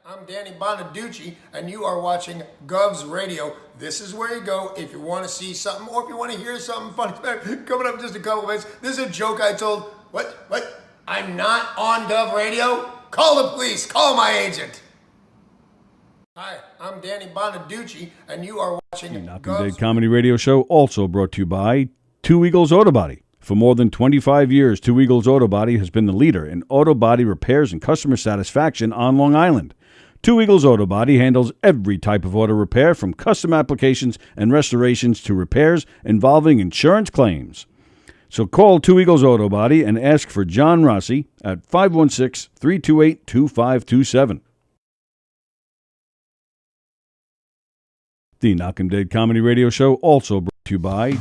I'm Danny Bonaducci, and you are watching Gov's Radio. This is where you go if you want to see something or if you want to hear something funny. Coming up in just a couple minutes. This is a joke I told. What? I'm not on Gov Radio? Call the police. Call my agent. Hi, I'm Danny Bonaducci, and you are watching The Knockem Day Comedy Radio Show, also brought to you by Two Eagles Auto Body. For more than 25 years, Two Eagles Auto Body has been the leader in auto body repairs and customer satisfaction on Long Island. Two Eagles Auto Body handles every type of auto repair, from custom applications and restorations to repairs involving insurance claims. So call Two Eagles Auto Body and ask for John Rossi at 516-328-2527. The Knockem Day Comedy Radio Show, also brought to you by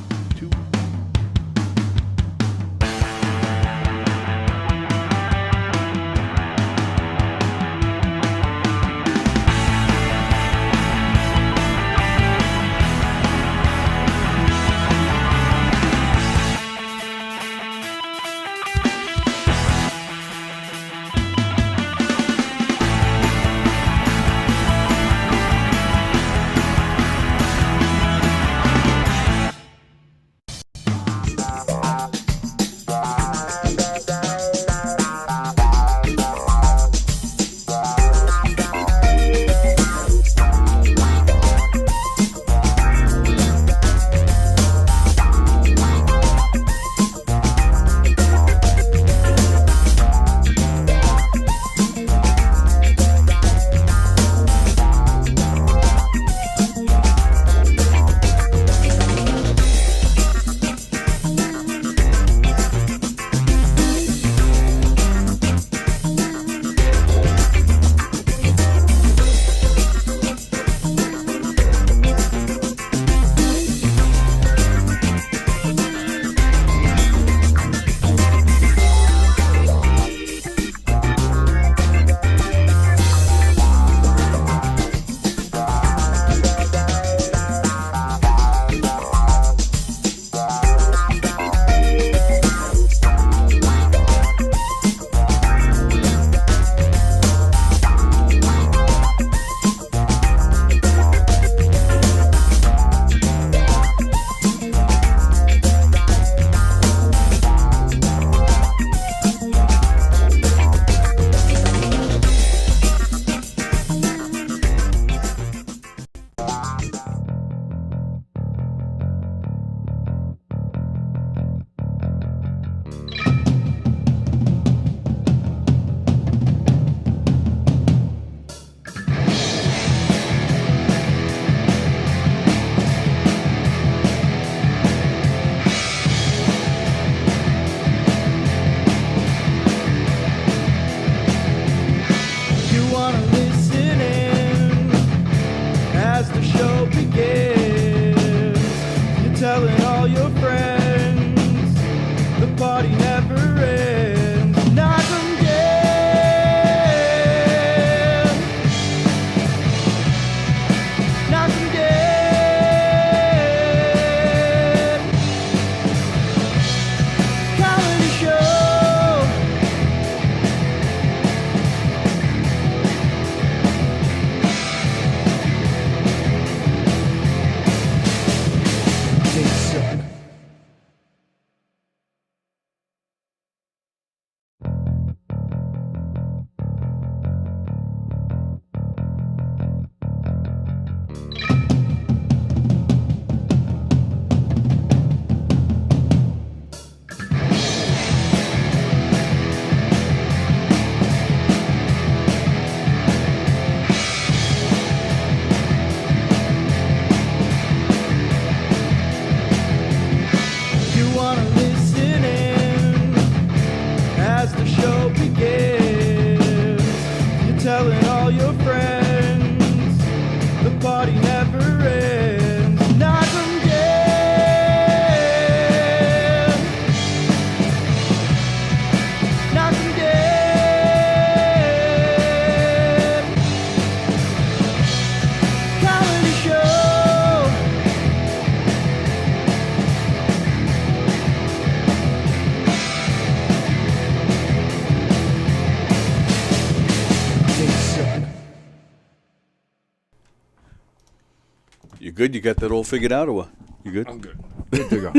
You good? You got that all figured out, or what? You good? I'm good. Good to go.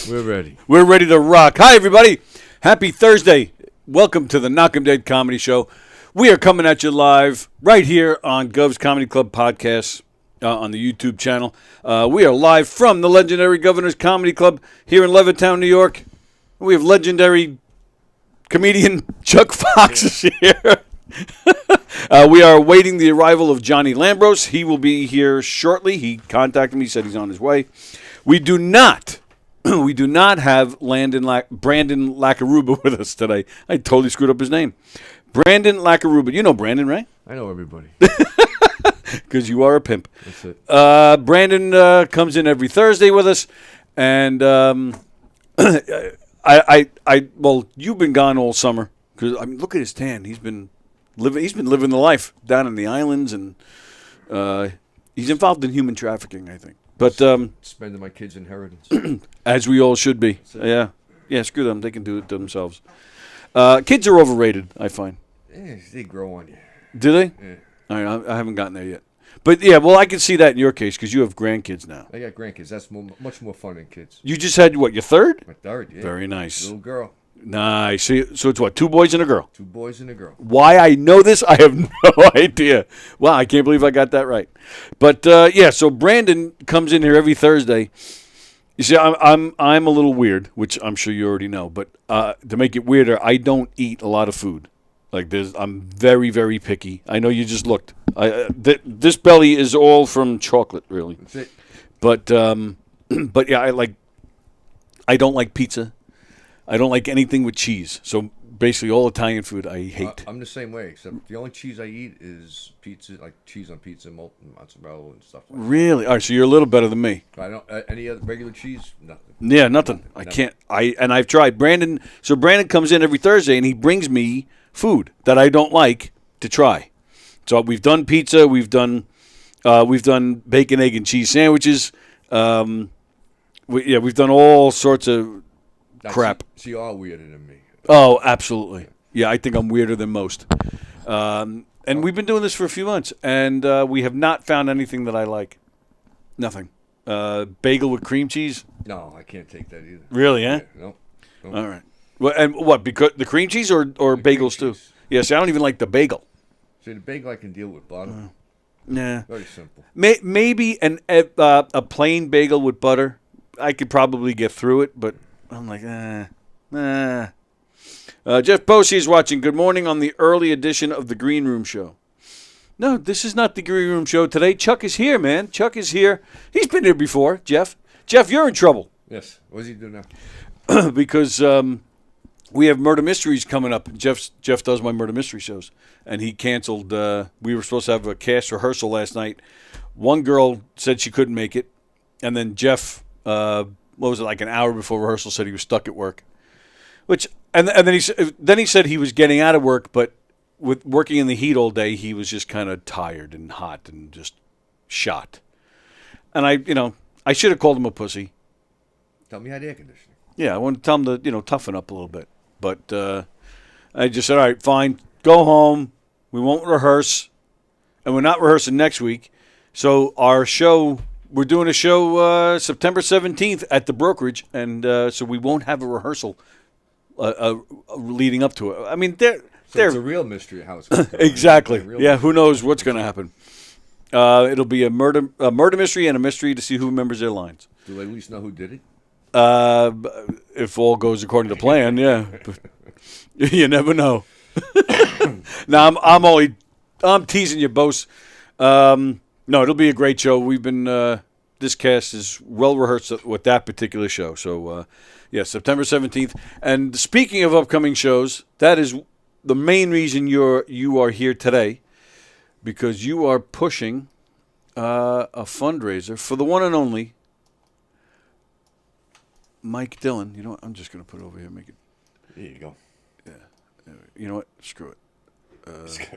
We're ready. We're ready to rock. Hi, everybody. Happy Thursday. Welcome to the Knockem Dead Comedy Show. We are coming at you live right here on Gov's Comedy Club podcast on the YouTube channel. We are live from the legendary Governor's Comedy Club here in Levittown, New York. We have legendary comedian Chuck Fox is here. We are awaiting the arrival of Johnny Lambrose. He will be here shortly. He contacted me, said he's on his way. We do not have Brandon Lacaruba with us today. I totally screwed up his name. Brandon Lacaruba. You know Brandon, right? I know everybody. Because you are a pimp. That's it. Brandon comes in every Thursday with us, and well, you've been gone all summer. Because I mean, look at his tan. He's been living the life down in the islands, and he's involved in human trafficking, I think. But Spending my kids' inheritance. as we all should be. Yeah. Screw them. They can do it themselves. Kids are overrated, I find. They grow on you. Do they? Yeah. All right, I haven't gotten there yet. But yeah, well, I can see that in your case because you have grandkids now. I got grandkids. That's much more fun than kids. You just had what, your third? My third, yeah. Very nice. Little girl. Nice. So it's what, 2 boys and a girl? 2 boys and a girl. Why I know this, I have no idea. Wow, I can't believe I got that right. But yeah, so Brandon comes in here every Thursday. You see, I'm a little weird, which I'm sure you already know. But to make it weirder, I don't eat a lot of food. Like I'm very, very picky. I know you just looked. This belly is all from chocolate, really. That's it. But yeah, I don't like pizza. I don't like anything with cheese. So basically, all Italian food I hate. I'm the same way, except the only cheese I eat is pizza, like cheese on pizza, molten mozzarella and stuff like that. Really? All right, so you're a little better than me. I don't any other regular cheese, nothing. Yeah, nothing. I can't. I've tried. Brandon comes in every Thursday and he brings me food that I don't like to try. So we've done pizza, we've done bacon, egg, and cheese sandwiches. We've done all sorts of crap. So you are weirder than me. Oh, absolutely. Yeah, I think I'm weirder than most. And we've been doing this for a few months, and we have not found anything that I like. Nothing. Bagel with cream cheese? No, I can't take that either. Really, eh? Yeah, no. All right. Well, and what, because the cream cheese or bagels too? Cheese. Yes, I don't even like the bagel. See, the bagel I can deal with, butter. Nah. Very simple. Maybe a plain bagel with butter. I could probably get through it, but I'm like, Jeff Posey is watching. Good morning on the early edition of the Green Room Show. No, this is not the Green Room Show today. Chuck is here, man. Chuck is here. He's been here before, Jeff. Jeff, you're in trouble. Yes. What does he do now? Because we have murder mysteries coming up. Jeff does my murder mystery shows, and he canceled. We were supposed to have a cast rehearsal last night. One girl said she couldn't make it, and then Jeff, what was it, like an hour before rehearsal, said he was stuck at work. Which and then he said he was getting out of work, but with working in the heat all day, he was just kind of tired and hot and just shot. And I should have called him a pussy. Tell me, you had air conditioning. Yeah, I wanted to tell him to toughen up a little bit. But I just said, all right, fine, go home. We won't rehearse. And we're not rehearsing next week. So we're doing a show September 17th at the brokerage. And so we won't have a rehearsal leading up to it. I mean, So it's a real mystery how it's going to go. Exactly. Yeah, who mystery. knows what's going to happen. It'll be a murder mystery and a mystery to see who remembers their lines. Do they at least know who did it? If all goes according to plan, yeah. But you never know. Now I'm teasing you, Bose. No, it'll be a great show. We've been this cast is well rehearsed with that particular show. So yeah, September 17th. And speaking of upcoming shows, that is the main reason you are here today, because you are pushing a fundraiser for the one and only Mike Dillon. You know what? I'm just going to put it over here and make it. There you go. Yeah. You know what? Screw it. It's got a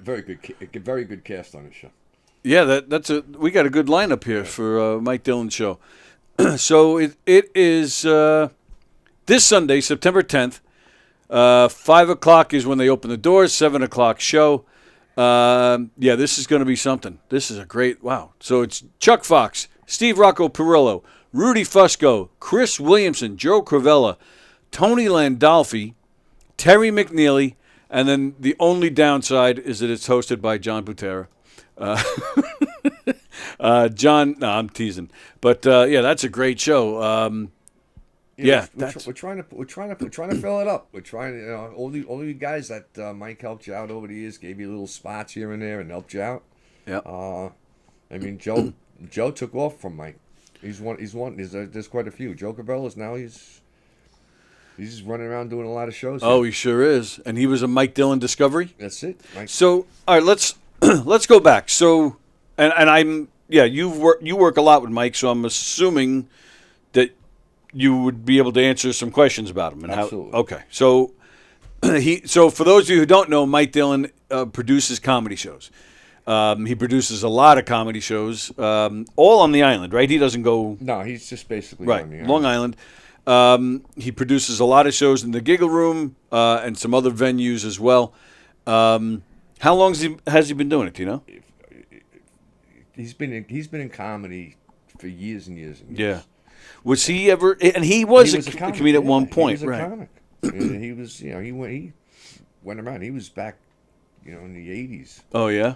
very good cast on his show. Yeah, we got a good lineup here for Mike Dillon's show. So it is this Sunday, September 10th. 5 o'clock is when they open the doors. 7 o'clock show. Yeah, this is going to be something. This is a great, wow. So it's Chuck Fox, Steve Rocco Perillo, Rudy Fusco, Chris Williamson, Joe Cravella, Tony Landolfi, Terry McNeely, and then the only downside is that it's hosted by John Butera. John, no, I'm teasing, but yeah, that's a great show. Yeah, we're trying to fill it up. We're trying to, all the guys that Mike helped you out over the years, gave you little spots here and there and helped you out. Yeah. I mean, Joe took off from Mike. He's one. There's quite a few. Joe Cabela's now he's running around doing a lot of shows. Oh, here. he sure is, and he was a Mike Dillon discovery. That's it. Mike. So, all right, let's go back. So, and I'm you work a lot with Mike, so I'm assuming that you would be able to answer some questions about him. And Absolutely. Okay. So so for those of you who don't know, Mike Dillon produces comedy shows. He produces a lot of comedy shows, all on the island, right? He doesn't go. No, he's just basically right, on the island. Long Island. He produces a lot of shows in the Giggle Room and some other venues as well. How long has he been doing it? Do you know? He's been in comedy for years and years and years. Yeah. Was he ever? And he was a comedian at one point, he was a right? comic. He was, he went around. He was back, in the '80s. Oh yeah.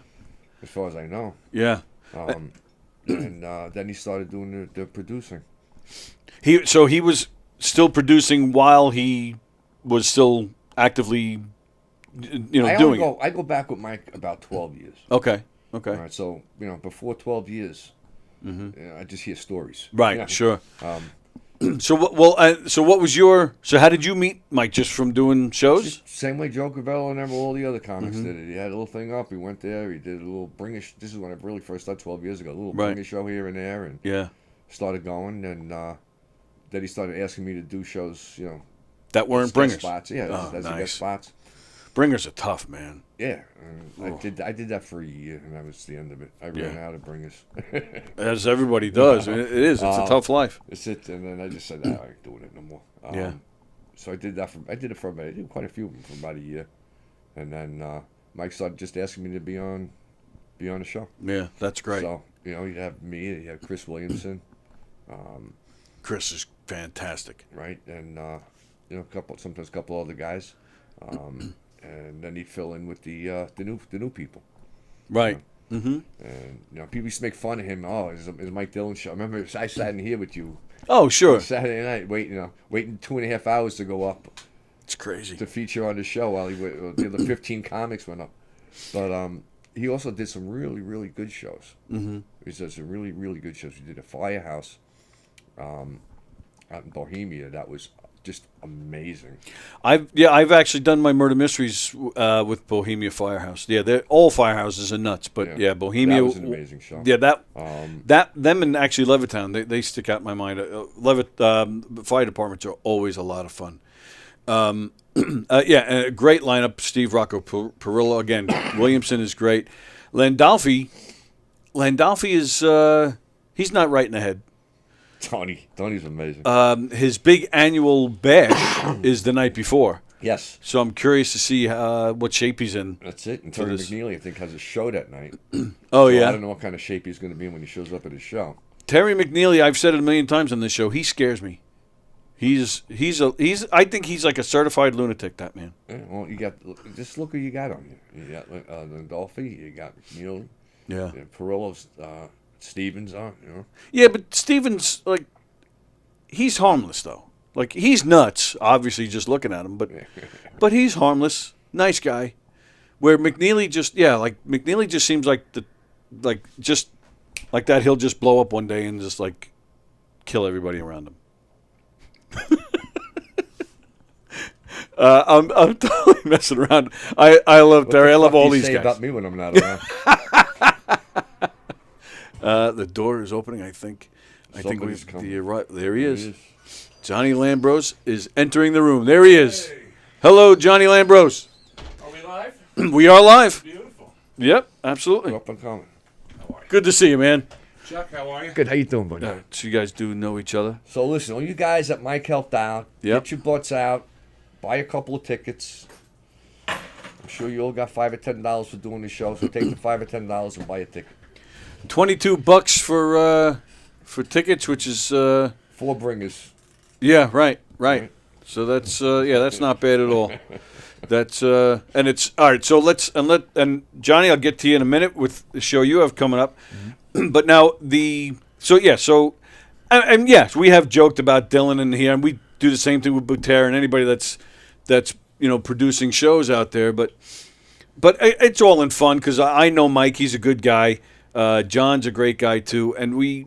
As far as I know. Yeah. And then he started doing the producing. So he was still producing while he was still actively, doing it. I go back with Mike about 12 years. Okay. All right. So before 12 years, I just hear stories. Right. Sure. So what was your? So how did you meet Mike? Just from doing shows? Just same way Joe Cavello and all the other comics did it. He had a little thing up. He went there. He did a little This is when I really first started 12 years ago. A little Bringer show here and there, and started going. And then he started asking me to do shows. That weren't Bringers. Spots. Yeah, as guest spots. Bringers are tough, man. Yeah, I did that for a year, and that was the end of it. I ran out of Bringers. As everybody does. I mean, it is. It's a tough life. It's it, and then I just said, I ain't doing it no more. So I did that I did quite a few of them for about a year, and then Mike started just asking me to be on the show. Yeah, that's great. So you'd have me, you'd have Chris Williamson. Chris is fantastic. Right, and sometimes a couple other guys. And then he'd fill in with the new people, right? And people used to make fun of him. Oh, is Mike Dillon show? I remember I sat in here with you. Oh, sure. Saturday night, waiting 2.5 hours to go up. It's crazy To feature on the show while the other 15 comics went up. But he also did some really, really good shows. Mm-hmm. He did some really, really good shows. He did a Firehouse out in Bohemia. That was just amazing. I've actually done my murder mysteries with Bohemia Firehouse. Yeah, they're all firehouses are nuts, but Bohemia that was an amazing show. Yeah, them and actually Levittown, they stick out in my mind. Fire departments are always a lot of fun. And a great lineup. Steve Rocco Perillo again. Williamson is great. Landolfi is he's not right in the head. Tony's amazing. His big annual bash is the night before. Yes. So I'm curious to see what shape he's in. That's it. And Terry McNeely, I think, has a show that night. Oh, so yeah? I don't know what kind of shape he's going to be in when he shows up at his show. Terry McNeely, I've said it a million times on this show, he scares me. I think he's like a certified lunatic, that man. Yeah, well, just look who you got on you. You got Landolfi, you got McNeely. Yeah. Perillo's... Stevens on, Yeah, but Stevens, like, he's harmless, though. Like, he's nuts, obviously, just looking at him, but he's harmless, nice guy. Where McNeely McNeely just seems like just like that, he'll just blow up one day and just, like, kill everybody around him. I'm totally messing around. I love Terry. I love all these guys. About me when I'm not around. The door is opening. I think there he is. Johnny Lambrose is entering the room. There he is. Hey. Hello, Johnny Lambrose. Are we live? We are live. Beautiful. Yep, absolutely. Up and coming. Good to see you, man. Chuck, how are you? Good. How you doing, buddy? So you guys do know each other? So listen, all you guys that Mike helped out, get your butts out, buy a couple of tickets. sure you all got $5 or $10 for doing the show, so take the $5 or $10 and buy a ticket. $22 for tickets, which is 4 bringers. yeah, right. So that's that's not bad at all. That's and it's all right. So and Johnny, I'll get to you in a minute with the show you have coming up. But now and yes, we have joked about Dylan in here, and we do the same thing with Butera and anybody that's producing shows out there. But it's all in fun because I know Mike. He's a good guy. John's a great guy too, and we're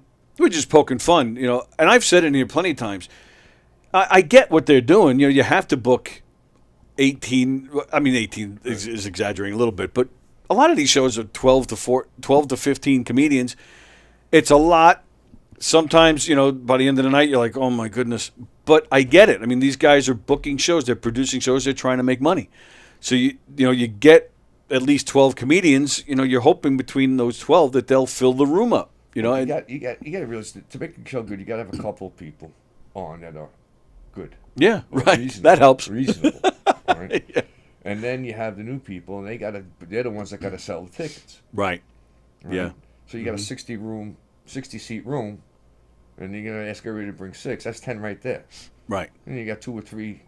just poking fun, And I've said it here plenty of times. I get what they're doing. You have to book 18. I mean, 18 is exaggerating a little bit, but a lot of these shows are 12 to 15 comedians. It's a lot. Sometimes, by the end of the night, you're like, oh my goodness. But I get it. I mean, these guys are booking shows. They're producing shows. They're trying to make money. So you get at least 12 comedians. You're hoping between those 12 that they'll fill the room up. You got to realize to make the show good, you got to have a couple of people on that are good. Yeah, right. Reasonable, that helps. Reasonable. All right? Yeah. And then you have the new people, and they're the ones that got to sell the tickets. Right. Yeah. So you got a 60-seat room, and you're gonna ask everybody to bring 6. That's 10 right there. Right. And you got 2 or 3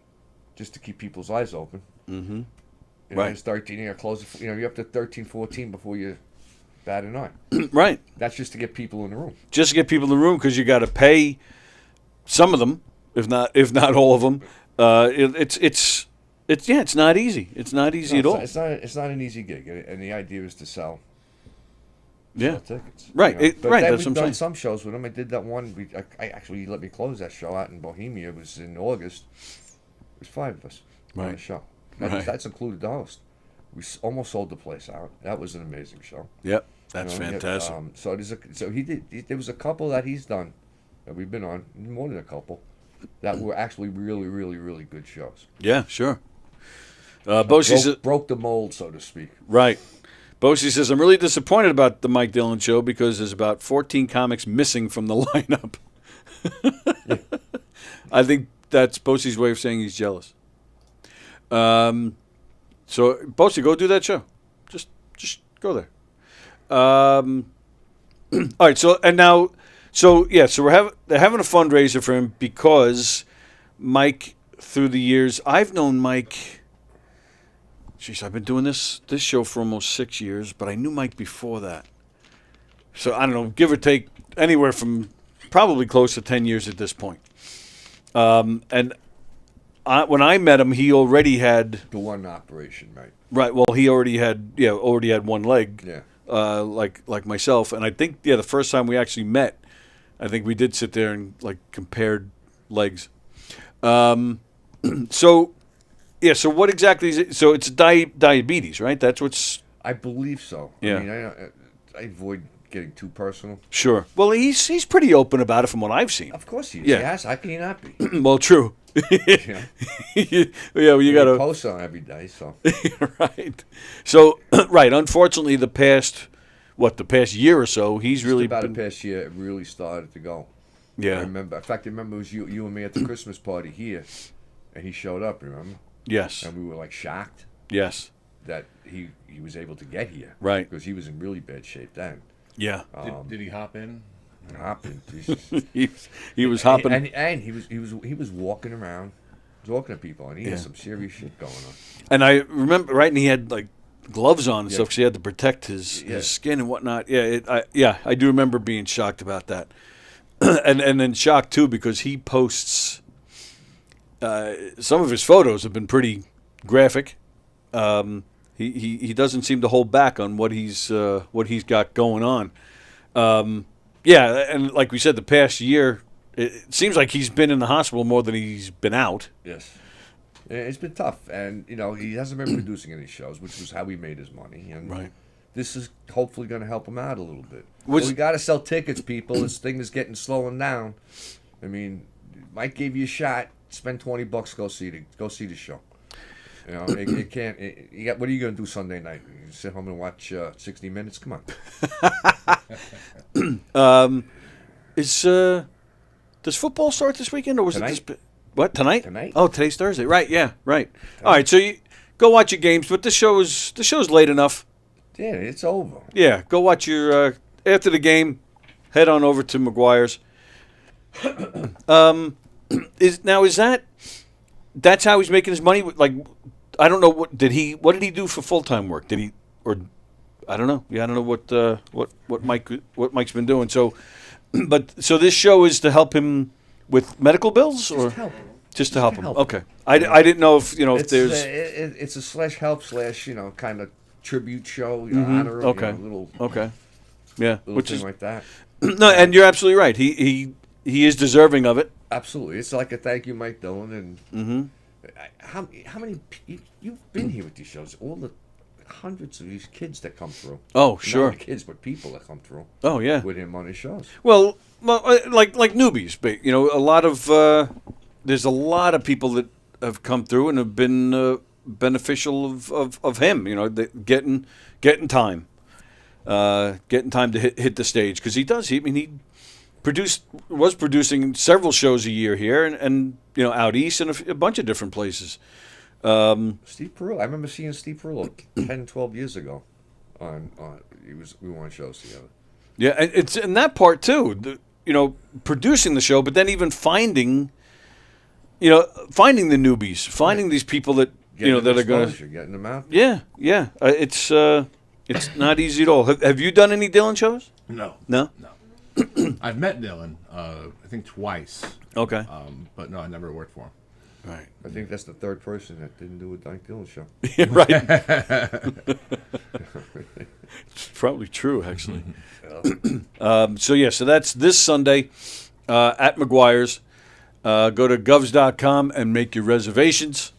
just to keep people's eyes open. Mm-hmm. Right. It's 13. You got to close. You're up to 13, 14 before you bat an eye. Right. That's just to get people in the room. Just to get people in the room because you got to pay some of them, if not all of them. It's not easy. It's not easy at all. It's not an easy gig, and the idea is to sell. Yeah. Tickets. Right. But right. then That's what I'm we've done saying. some shows with them. I did that one. I actually let me close that show out in Bohemia. It was in August. It was 5 of us on the show. That's included the host. We almost sold the place out. That was an amazing show. Yep. That's fantastic. There was a couple that he's done that we've been on, more than a couple, that were actually really, really, really good shows. Yeah, sure. Bosie says, broke the mold, so to speak. Right. Bosie says, I'm really disappointed about the Mike Dillon show because there's about 14 comics missing from the lineup. I think that's Bosie's way of saying he's jealous. So, Bosie, go do that show. Just go there. All right. So they're having a fundraiser for him because Mike, through the years, I've known Mike. Jeez, I've been doing this show for almost 6 years, but I knew Mike before that. So I don't know, give or take anywhere from probably close to 10 years at this point. When I met him, he already had The one operation, right? Right. Well, he already had one leg. Yeah. Like myself, and I think the first time we actually met, I think we did sit there and compared legs. So what exactly is it? So it's diabetes, right? That's what's. I believe so. Yeah. I mean, I avoid getting too personal. Sure. Well, he's pretty open about it from what I've seen. Of course he is. Yeah. Yes. How can he not be? Well, true. Yeah. Well, you got to post on every day. So. Right. So right. Unfortunately, the past year or so, he's really about been. the past year, it really started to go. Yeah. I remember. In fact, I remember it was you and me at the Christmas party here, and he showed up. Remember? Yes. And we were shocked. Yes. That he was able to get here. Right. Because he was in really bad shape then. Yeah. Did he hop in? Hopping. Jesus. he was hopping. And he was walking around, talking to people, and he had some serious shit going on. And I remember, right, and he had gloves on and stuff because he had to protect his skin and whatnot. Yeah, I do remember being shocked about that. and then shocked too because he posts some of his photos have been pretty graphic. He doesn't seem to hold back on what he's got going on. And like we said, the past year, it seems like he's been in the hospital more than he's been out. Yes. It's been tough, and he hasn't been producing any shows, which was how he made his money. And right. This is hopefully going to help him out a little bit. But we got to sell tickets, people. This thing is slowing down. I mean, Mike gave you a shot. Spend $20, go see the show. It can't. What are you going to do Sunday night? You sit home and watch 60 Minutes? Come on. Does football start this weekend or was Tonight? it this? What tonight? Tonight. Oh, today's Thursday. Right. Yeah. Right. All right. So go watch your games. But the show's late enough. Yeah, it's over. Yeah, go watch your after the game. Head on over to McGuire's. Is that's how he's making his money? Like, I don't know what did he do for full time work? Did he or I don't know. Yeah, I don't know what Mike's been doing. So, so this show is to help him with medical bills or Just help him. just to help him. Okay, I didn't know if if there's It's a /help/ kind of tribute show. Honor him, okay little okay yeah, which thing like that. No, and you're absolutely right. He is deserving of it. Absolutely, it's like a thank you, Mike Dillon, and how many you've been here with these shows? All the hundreds of these kids that come through. Oh, sure. Not only kids, but people that come through. Oh, yeah. With him on his shows. Well, like newbies, but a lot of there's a lot of people that have come through and have been beneficial of him. Getting time, getting time to hit the stage because he does. He was producing several shows a year here and out east and a bunch of different places. Steve Perillo. I remember seeing Steve Perillo 10, 12 years ago. We were on shows together. Yeah, and it's in that part too. Producing the show, but then even finding the newbies, finding these people that that are going to getting them out. Yeah. It's not easy at all. Have you done any Dylan shows? No. No. I've met Dylan, I think twice. Okay. But no, I never worked for him. Right. I think that's the third person that didn't do a Mike Dillon show. Right. It's probably true, actually. So that's this Sunday at McGuire's. Go to govs.com and make your reservations.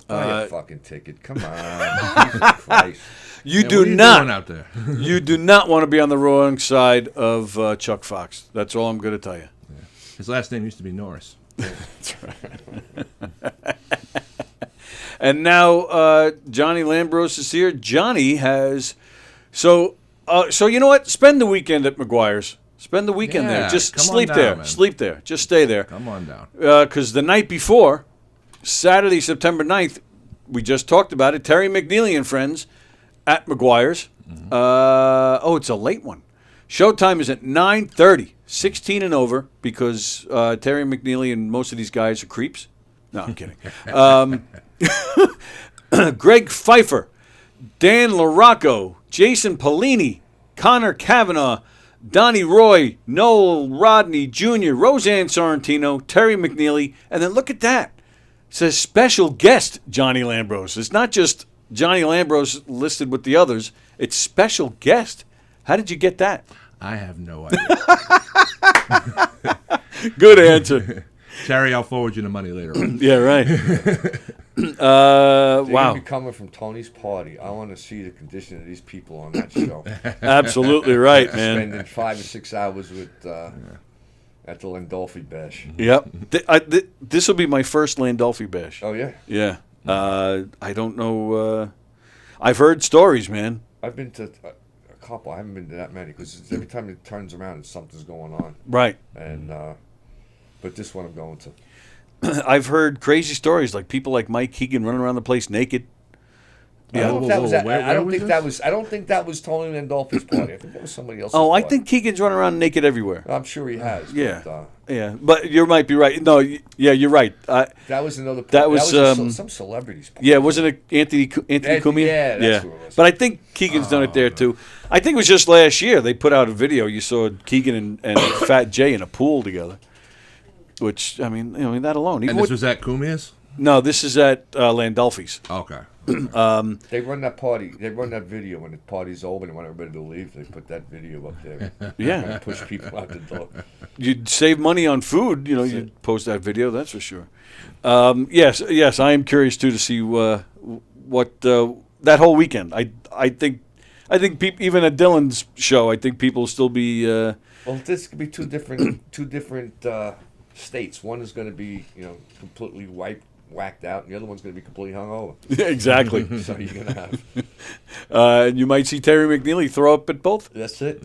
Buy a fucking ticket. Come on. Jesus Christ. You Yeah, do what are you not doing out there? you do not want to be on the wrong side of Chuck Fox. That's all I'm going to tell you. His last name used to be Norris. That's right. And now Johnny Lambrose is here. Johnny has so you know what? Spend the weekend at McGuire's. Spend the weekend there. Yeah, Just come on sleep down, there. man. Sleep there. Just stay there. Come on down. Because the night before, Saturday, September 9th, we just talked about it. Terry McNeely and friends at McGuire's. It's a late one. Showtime is at 9:30, 16 and over, because Terry McNeely and most of these guys are creeps. No, I'm kidding. Greg Pfeiffer, Dan LaRocco, Jason Pellini, Connor Kavanaugh, Donnie Roy, Noel Rodney Jr., Roseanne Sorrentino, Terry McNeely, and then look at that. It says special guest Johnny Lambrose. It's not just Johnny Lambrose listed with the others. It's special guest. How did you get that? I have no idea. Good answer. Terry, I'll forward you the money later on. Yeah, right. They're Wow. gonna be coming from Tony's party. I want to see the condition of these people on that show. Absolutely right, man. Spending 5 or 6 hours with at the Landolfi Bash. Yep. This will be my first Landolfi bash. Oh yeah. Yeah. I don't know. I've heard stories, man. I've been to a couple. I haven't been to that many because every time it turns around, something's going on. Right. And but this one I'm going to. I've heard crazy stories, like people like Mike Keegan running around the place naked. I don't know if that was. where I don't was think this? that was. I don't think that was Tony Landolfi's party. I think that was somebody else's. Oh, I party. think Keegan's running around naked everywhere. I'm sure he has. Yeah. But, Yeah, but you might be right. No, yeah, you're right. that was another. Party. That was, some celebrities. Party. Yeah, wasn't it Anthony Cumia? Yeah, that's who it was. But I think Keegan's done it there too. I think it was just last year they put out a video. You saw Keegan and Fat Jay in a pool together. Which I mean, that alone. Even And this with- was at Cumia's? no, this is at Landolfi's. Okay. They run that party. They run that video when the party's over and want everybody to leave. They put that video up there. Yeah. And push people out the door. You'd save money on food. You'd post that video. That's for sure. Yes. I am curious too to see what that whole weekend. I think even at Dylan's show, I think people will still be. Well, this could be two different states. One is going to be completely whacked out, and the other one's going to be completely hungover. Exactly. So you're going to have. And you might see Terry McNeely throw up at both. That's it.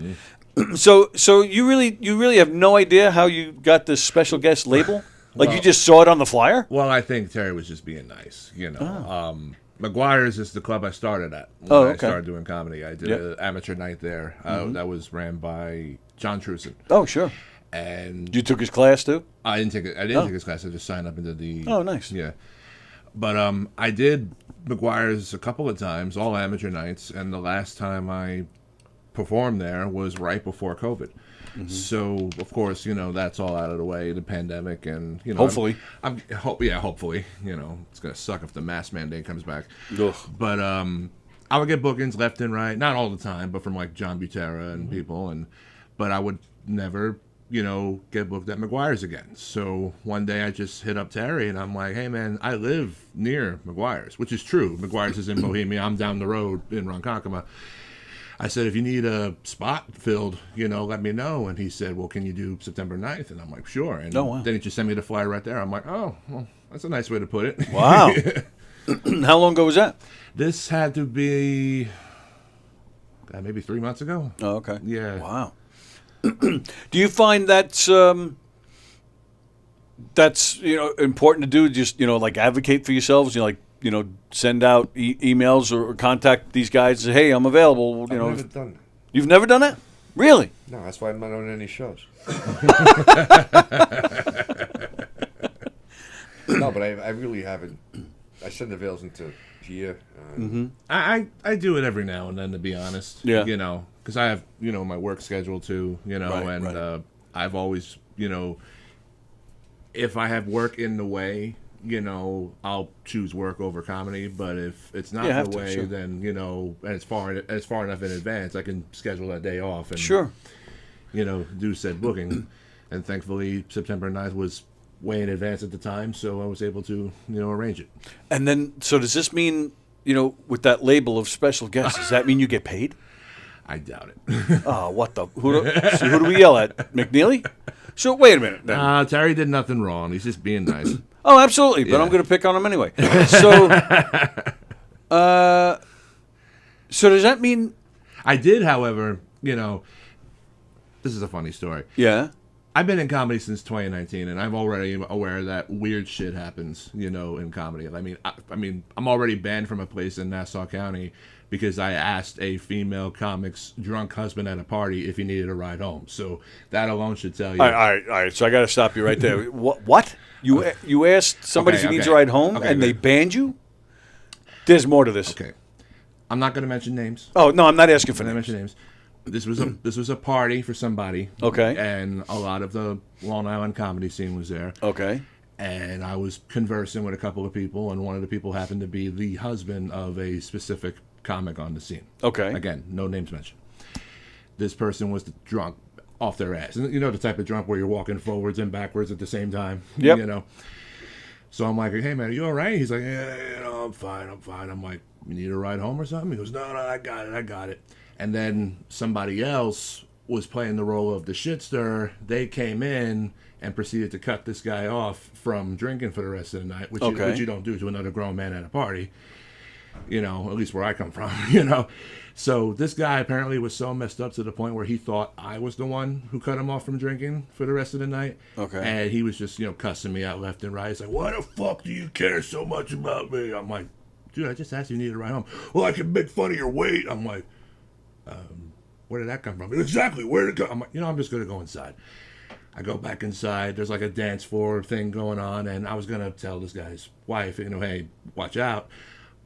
So you really have no idea how you got this special guest label? Like you just saw it on the flyer? Well, I think Terry was just being nice, McGuire's is the club I started at when Oh, I okay. started doing comedy. I did Yep. an amateur night there. That was ran by John Truson. Oh, sure. And You took his class too? I didn't take it. I didn't take his class. I just signed up into the. Oh, nice. Yeah, but I did McGuire's a couple of times, all amateur nights, and the last time I performed there was right before COVID. So of course, that's all out of the way. The pandemic, and Hopefully. hopefully, it's gonna suck if the mask mandate comes back. Ugh. But I would get bookings left and right, not all the time, but from like John Butera and people, but I would never, get booked at McGuire's again. So one day I just hit up Terry and I'm like, hey man, I live near McGuire's, which is true. McGuire's is in Bohemia. I'm down the road in Ronkonkoma. I said, if you need a spot filled, let me know. And he said, well, can you do September 9th? And I'm like, sure. And Oh, wow. then he just sent me the flyer right there. I'm like, oh, well, that's a nice way to put it. Wow. How long ago was that? This had to be maybe 3 months ago. Oh, okay. Yeah. Wow. Do you find that's important to do? Just like advocate for yourselves. Send out emails or contact these guys. And say, hey, I'm available. I've never done it. You've never done that? Really? No, that's why I'm not on any shows. No, but I really haven't. I send the veils into here. I do it every now and then, to be honest. Yeah. Because I have, my work schedule too, Right. I've always, if I have work in the way, I'll choose work over comedy. But if it's not in the way, sure. then, and it's far enough in advance, I can schedule that day off and, Sure. Do said booking. And thankfully, September 9th was way in advance at the time, so I was able to, arrange it. And then, so does this mean, with that label of special guest, does that mean you get paid? I doubt it. Oh, what the? Who do we yell at? McNeely? So wait a minute. Then. Terry did nothing wrong. He's just being nice. Oh, absolutely. But Yeah. I'm going to pick on him anyway. So, so does that mean? I did, however, this is a funny story. Yeah. I've been in comedy since 2019, and I'm already aware that weird shit happens, in comedy. I mean, I'm already banned from a place in Nassau County because I asked a female comic's drunk husband at a party if he needed a ride home. So that alone should tell you. All right. So I got to stop you right there. What? You asked somebody if he needs a ride home, and they banned you? There's more to this. Okay. I'm not going to mention names. Oh no, I'm not asking for I'm not names. mention names. This was a party for somebody. Okay. And a lot of the Long Island comedy scene was there. Okay. And I was conversing with a couple of people, and one of the people happened to be the husband of a specific comic on the scene. Okay. Again, no names mentioned. This person was drunk off their ass. And the type of drunk where you're walking forwards and backwards at the same time. Yep. So I'm like, hey man, are you all right? He's like, yeah, I'm fine. I'm like, you need a ride home or something? He goes, no, I got it. And then somebody else was playing the role of the shitster. They came in and proceeded to cut this guy off from drinking for the rest of the night, which you don't do to another grown man at a party, at least where I come from, So this guy apparently was so messed up to the point where he thought I was the one who cut him off from drinking for the rest of the night. Okay. And he was just, cussing me out left and right. He's like, why the fuck do you care so much about me? I'm like, dude, I just asked you to ride home. Well, I can make fun of your weight. I'm like, where did that come from? Exactly, where did it come? I'm like, I'm just going to go inside. I go back inside. There's like a dance floor thing going on, and I was going to tell this guy's wife, hey, watch out.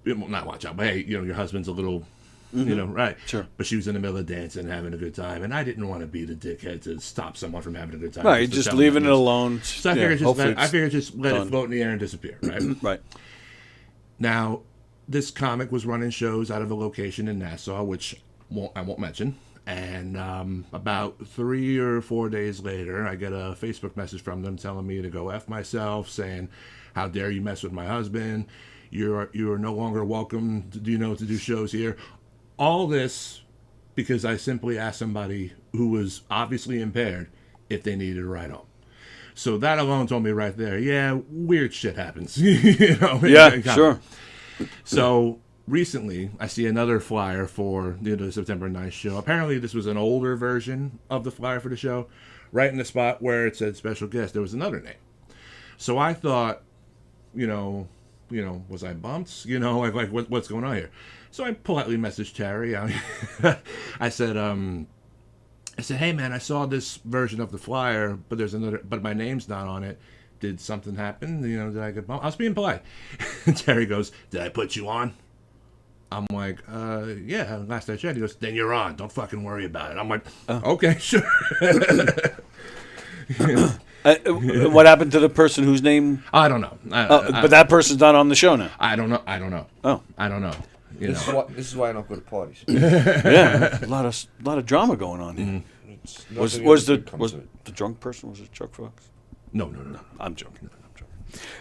Well, not watch out, but hey, your husband's a little, right. Sure. But she was in the middle of dancing, having a good time, and I didn't want to be the dickhead to stop someone from having a good time. Right, to just tell leaving them it this. alone. So I figured just let done. it float in the air and disappear, right? Right. Now, this comic was running shows out of a location in Nassau, which I won't mention. And about 3 or 4 days later, I get a Facebook message from them telling me to go F myself, saying, how dare you mess with my husband? You are no longer welcome to do shows here. All this because I simply asked somebody who was obviously impaired if they needed a ride home. So that alone told me right there, yeah, weird shit happens. Yeah, sure. So recently, I see another flyer for the September 9th show. Apparently, this was an older version of the flyer for the show. Right in the spot where it said special guest, there was another name. So I thought, was I bumped? Like what's going on here? So I politely messaged Terry. I said, hey man, I saw this version of the flyer, but my name's not on it. Did something happen? Did I get bumped? I was being polite. Terry goes, did I put you on? I'm like, yeah, last I checked. He goes, then you're on. Don't fucking worry about it. I'm like, okay, sure. What happened to the person whose name? I don't know. But that person's not on the show now. I don't know. Oh, I don't know. This is why I don't go to parties. yeah, a lot of drama going on here. Was the drunk person? Was it Chuck Fox? No. I'm joking.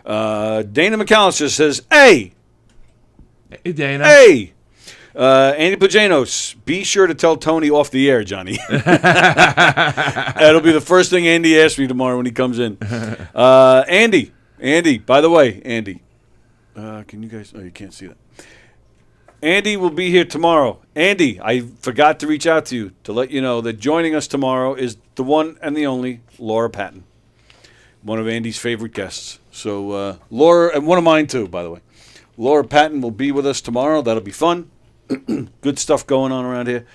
Dana McAllister says, "Hey, Dana. Hey, Andy Pajanos, be sure to tell Tony off the air, Johnny. That'll be the first thing Andy asks me tomorrow when he comes in. Andy, by the way, Andy, can you guys, you can't see that. Andy will be here tomorrow. Andy, I forgot to reach out to you to let you know that joining us tomorrow is the one and the only Laura Patton, one of Andy's favorite guests. So Laura, and one of mine too, by the way. Laura Patton will be with us tomorrow. That'll be fun. Good stuff going on around here.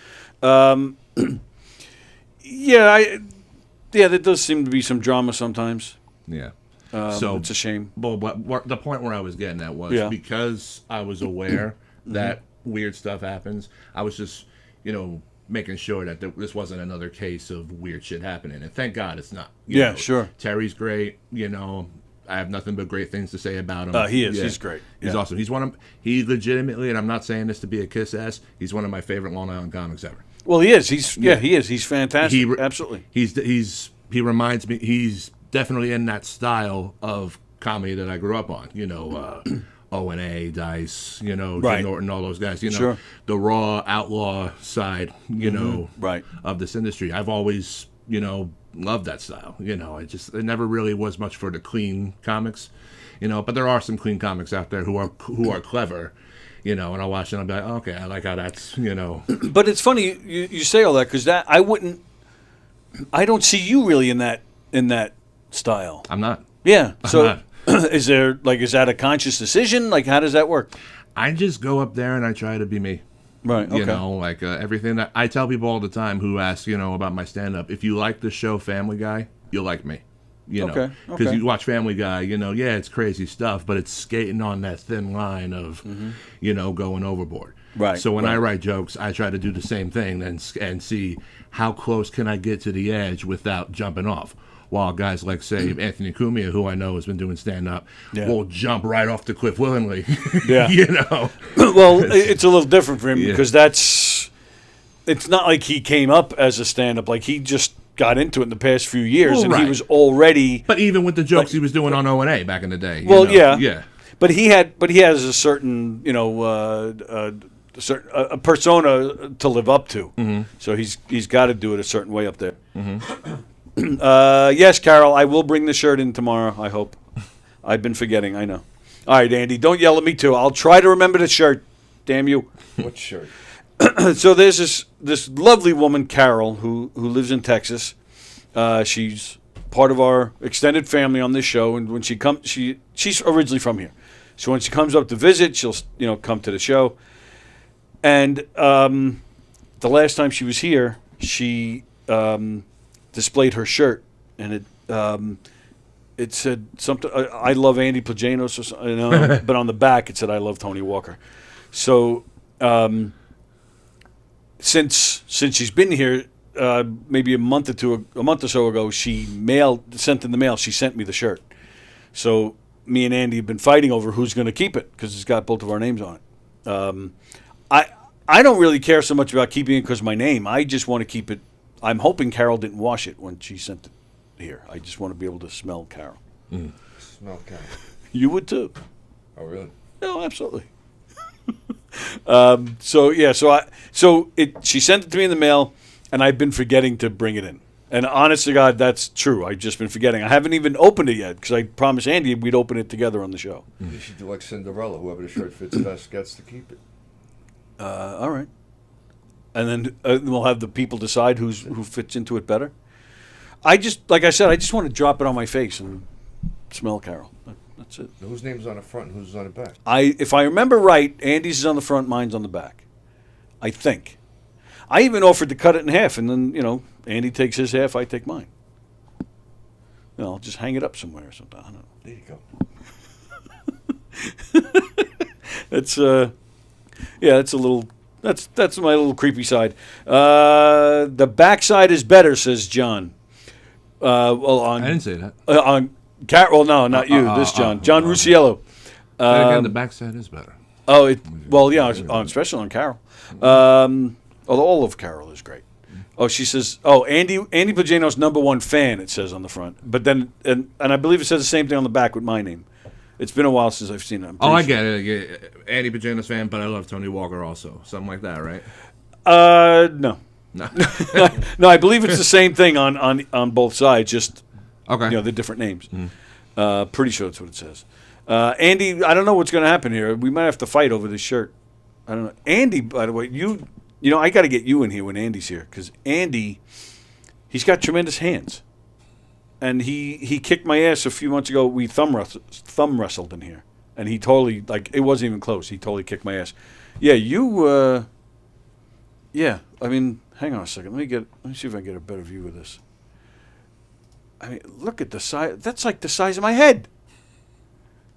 There does seem to be some drama sometimes. Yeah. So it's a shame. Well, the point where I was getting at was because I was aware that weird stuff happens. I was just, making sure that this wasn't another case of weird shit happening. And thank God it's not. Sure. Terry's great. I have nothing but great things to say about him. He is. Yeah. He's great. He's awesome. He legitimately, and I'm not saying this to be a kiss ass, he's one of my favorite Long Island comics ever. Well, he is. He is. He's fantastic. Absolutely. He reminds me. He's definitely in that style of comedy that I grew up on. O&A, Dice, Jim Norton, all those guys. Sure. The raw outlaw side. Right. Of this industry. I've always loved that style. It never really was much for the clean comics. But there are some clean comics out there who are clever. And I'll watch it and I'll be like, oh, okay, I like how that's. But it's funny you say all that because I don't see you really in that style. I'm not. Yeah. So I'm not. is that a conscious decision? Like, how does that work? I just go up there and I try to be me. Right. Okay. Everything that I tell people all the time who ask, about my stand-up. If you like the show Family Guy, you'll like me. Okay. Because you watch Family Guy, it's crazy stuff, but it's skating on that thin line of, going overboard. Right. So when I write jokes, I try to do the same thing and see how close can I get to the edge without jumping off. While guys like, say, Anthony Cumia, who I know has been doing stand-up, will jump right off the cliff willingly. Yeah. Well, it's a little different for him because it's not like he came up as a stand-up. Like, he just got into it in the past few years, and he was already... But even with the jokes he was doing on O&A back in the day. Yeah. But he has a certain, a persona to live up to. Mm-hmm. So he's got to do it a certain way up there. Mm-hmm. Yes, Carol, I will bring the shirt in tomorrow, I hope. I've been forgetting, I know. All right, Andy, don't yell at me, too. I'll try to remember the shirt. Damn you. What shirt? So there's this lovely woman, Carol, who lives in Texas. She's part of our extended family on this show, and when she comes, she's originally from here. So when she comes up to visit, she'll come to the show. And the last time she was here, she displayed her shirt, and it said something. I love Andy Pajanos, or something, but on the back it said I love Tony Walker. So since she's been here, maybe a month or so ago, she sent in the mail. She sent me the shirt. So me and Andy have been fighting over who's going to keep it because it's got both of our names on it. I don't really care so much about keeping it because of my name. I just want to keep it. I'm hoping Carol didn't wash it when she sent it here. I just want to be able to smell Carol. Smell Carol. You would too. Oh, really? No, absolutely. She sent it to me in the mail, and I've been forgetting to bring it in. And honest to God, that's true. I've just been forgetting. I haven't even opened it yet because I promised Andy we'd open it together on the show. You should do like Cinderella. Whoever the shirt fits best gets to keep it. All right. And then we'll have the people decide who fits into it better. Like I said, I just want to drop it on my face and smell Carol. That's it. Whose name's on the front and who's on the back? If I remember right, Andy's is on the front, mine's on the back. I think. I even offered to cut it in half, and then, Andy takes his half, I take mine. I'll just hang it up somewhere or something. I don't know. There you go. It's it's a little. That's my little creepy side. The backside is better, says John. I didn't say that. On Carol, no, not you. This John, John Rusiello. And again, the backside is better. Especially on Carol. Although all of Carol is great. Oh, she says, Andy Pagano's #1 fan, it says on the front. But then, and I believe it says the same thing on the back with my name. It's been a while since I've seen it. I get it. I get Andy Pagano's fan, but I love Tony Walker also. Something like that, right? No. No, I believe it's the same thing on both sides, just the different names. Pretty sure that's what it says. Andy, I don't know what's going to happen here. We might have to fight over this shirt. I don't know. Andy, by the way, I got to get you in here when Andy's here, because Andy, he's got tremendous hands. And he kicked my ass a few months ago. We thumb wrestled in here. And he totally, it wasn't even close. He totally kicked my ass. Yeah, hang on a second. Let me see if I can get a better view of this. I mean, look at the size. That's like the size of my head.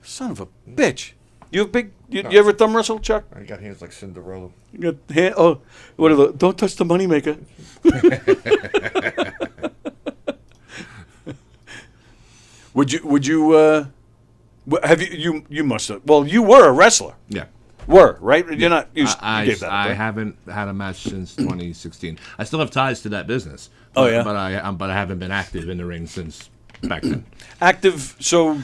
Son of a bitch. You have big, you ever thumb wrestle, Chuck? I got hands like Cinderella. You got hand, what are the, don't touch the moneymaker. Would you have you must have, well, you were a wrestler. Yeah. Right? You're not, you gave that up, I right? haven't had a match since 2016. I still have ties to that business. Oh, yeah? But I haven't been active in the ring since back then. Active, so,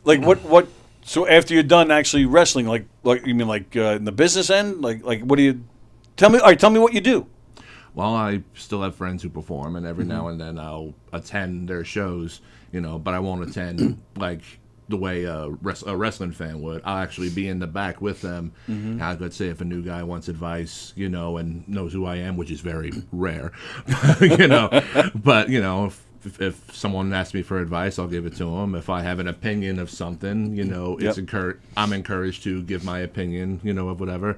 what, so after you're done actually wrestling, you mean in the business end? Like what do you, tell me what you do. Well, I still have friends who perform, and every now and then I'll attend their shows, but I won't attend like the way a wrestling fan would. I'll actually be in the back with them. Let's say if a new guy wants advice, and knows who I am, which is very rare, But if someone asks me for advice, I'll give it to them. If I have an opinion of something, I'm encouraged to give my opinion, of whatever.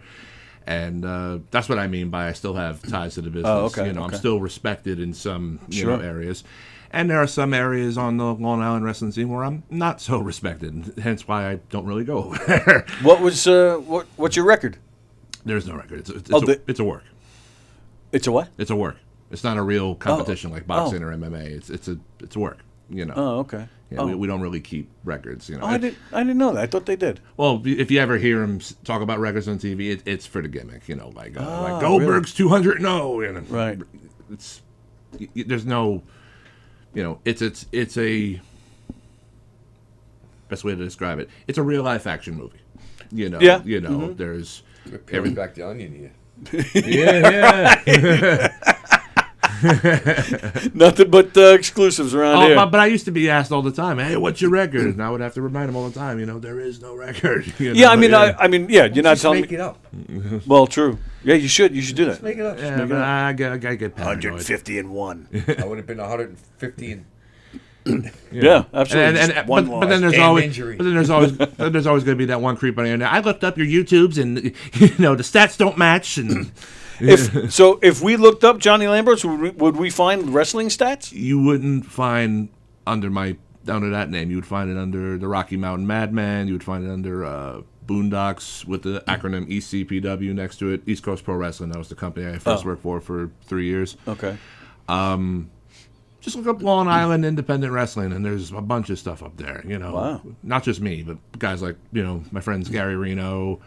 And that's what I mean by I still have ties to the business. Oh, okay. I'm still respected in some areas. And there are some areas on the Long Island wrestling scene where I'm not so respected, hence why I don't really go over there. What's your record? There's no record. It's a work. It's a what? It's a work. It's not a real competition like boxing or MMA. It's a work. Oh, okay. Yeah, we don't really keep records. I didn't know that. I thought they did. Well, if you ever hear him talk about records on TV, it's for the gimmick. Like Goldberg's really? 200-0. Right. There's no. It's a best way to describe it. It's a real life action movie. Yeah. There's Peeling back the onion here. Yeah. Nothing but exclusives around here. But I used to be asked all the time, "Hey, what's your record?" And I would have to remind them all the time, there is no record. You're not telling Make me. it up. Well, true. Yeah, you should do that. Just make it up. Yeah, but I get paranoid. 150 and 1. I would have been 150 and Yeah, absolutely. But then there's always going to be that one creep on the internet. I looked up your YouTubes, and the stats don't match. And if we looked up Johnny Lambrose, would we find wrestling stats? You wouldn't find under that name. You would find it under the Rocky Mountain Madman. You would find it under Boondocks with the acronym ECPW next to it. East Coast Pro Wrestling. That was the company I first worked for 3 years. Okay. Just look up Long Island Independent Wrestling, and there's a bunch of stuff up there. Wow. Not just me, but guys like my friends Gary Reno,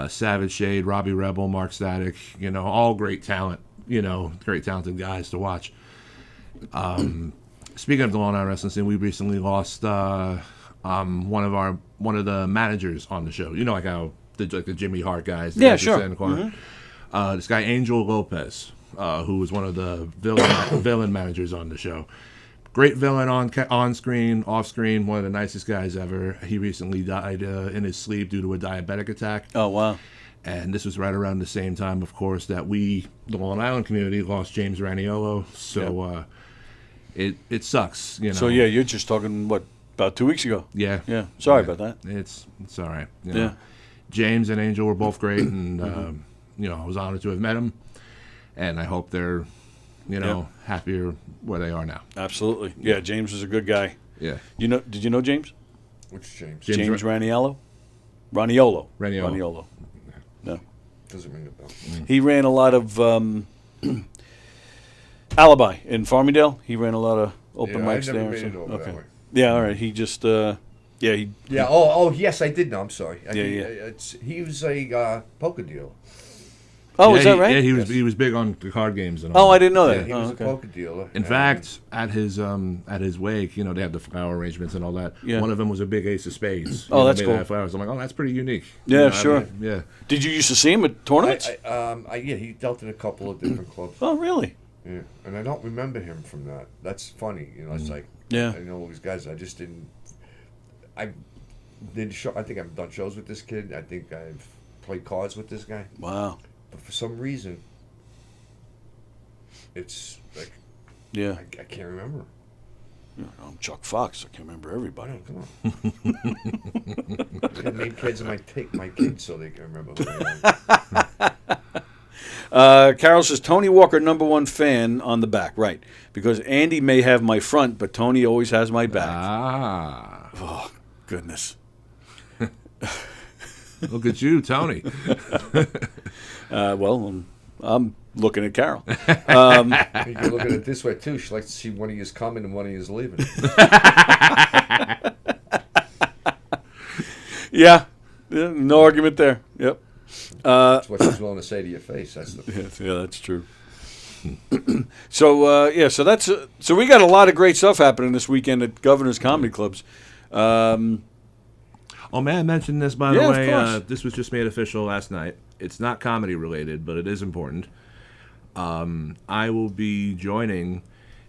Savage Shade, Robbie Rebel, Mark Static. All great talent. Great talented guys to watch. Speaking of the Long Island wrestling scene, we recently lost one of the managers on the show. Like how the Jimmy Hart guys. Yeah, sure. This guy Angel Lopez. Who was one of the villain managers on the show. Great villain on screen, off screen, one of the nicest guys ever. He recently died in his sleep due to a diabetic attack. Oh, wow. And this was right around the same time, of course, that the Long Island community, lost James Raniolo. So it sucks. So, yeah, you're just talking, about About 2 weeks ago. Yeah. Yeah. Sorry about that. It's all right. You Yeah. know. James and Angel were both great, and I was honored to have met them, and I hope they're, happier where they are now. Absolutely. Yeah, James is a good guy. Yeah. Did you know James? Which James? James Raniello? Raniolo. Raniolo. No. Doesn't ring a bell. He ran a lot of Alibi in Farmingdale. He ran a lot of open Yeah, mics I never there. made it over that way. Yeah, all right. He just, Yeah. Oh, yes, I did know. I'm sorry. He was a poker dealer. Oh, is that right? Yeah, he was big on the card games and all. Oh, I didn't know that. He was a poker dealer. In fact, at his wake, they have the flower arrangements and all that. Yeah. One of them was a big ace of spades. Oh, that's made cool. out of flowers. I'm like, oh, that's pretty unique. Yeah, sure. Yeah. Did you used to see him at tournaments? He dealt in a couple of different clubs. Oh, really? Yeah, and I don't remember him from that. That's funny. It's like, Yeah. I know all these guys. I just didn't. I did show. I think I've done shows with this kid. I think I've played cards with this guy. Wow. But for some reason, it's like Yeah. I can't remember. I'm Chuck Fox. I can't remember everybody. Come on. I gotta name kids and my kids so they can remember who they are. Carol says, Tony Walker, #1 fan on the back. Right. Because Andy may have my front, but Tony always has my back. Ah. Oh, goodness. Look at you, Tony. Well, I'm looking at Carol. You can look at it this way too. She likes to see one of you's coming and one of you's leaving. Yeah. No argument there. Yep. That's what she's willing to say to your face. That's the. Yeah, that's true. So we got a lot of great stuff happening this weekend at Governor's Comedy Clubs. Oh, may I mention this, by the Yeah, of way? course. This was just made official last night. It's not comedy related, but it is important. I will be joining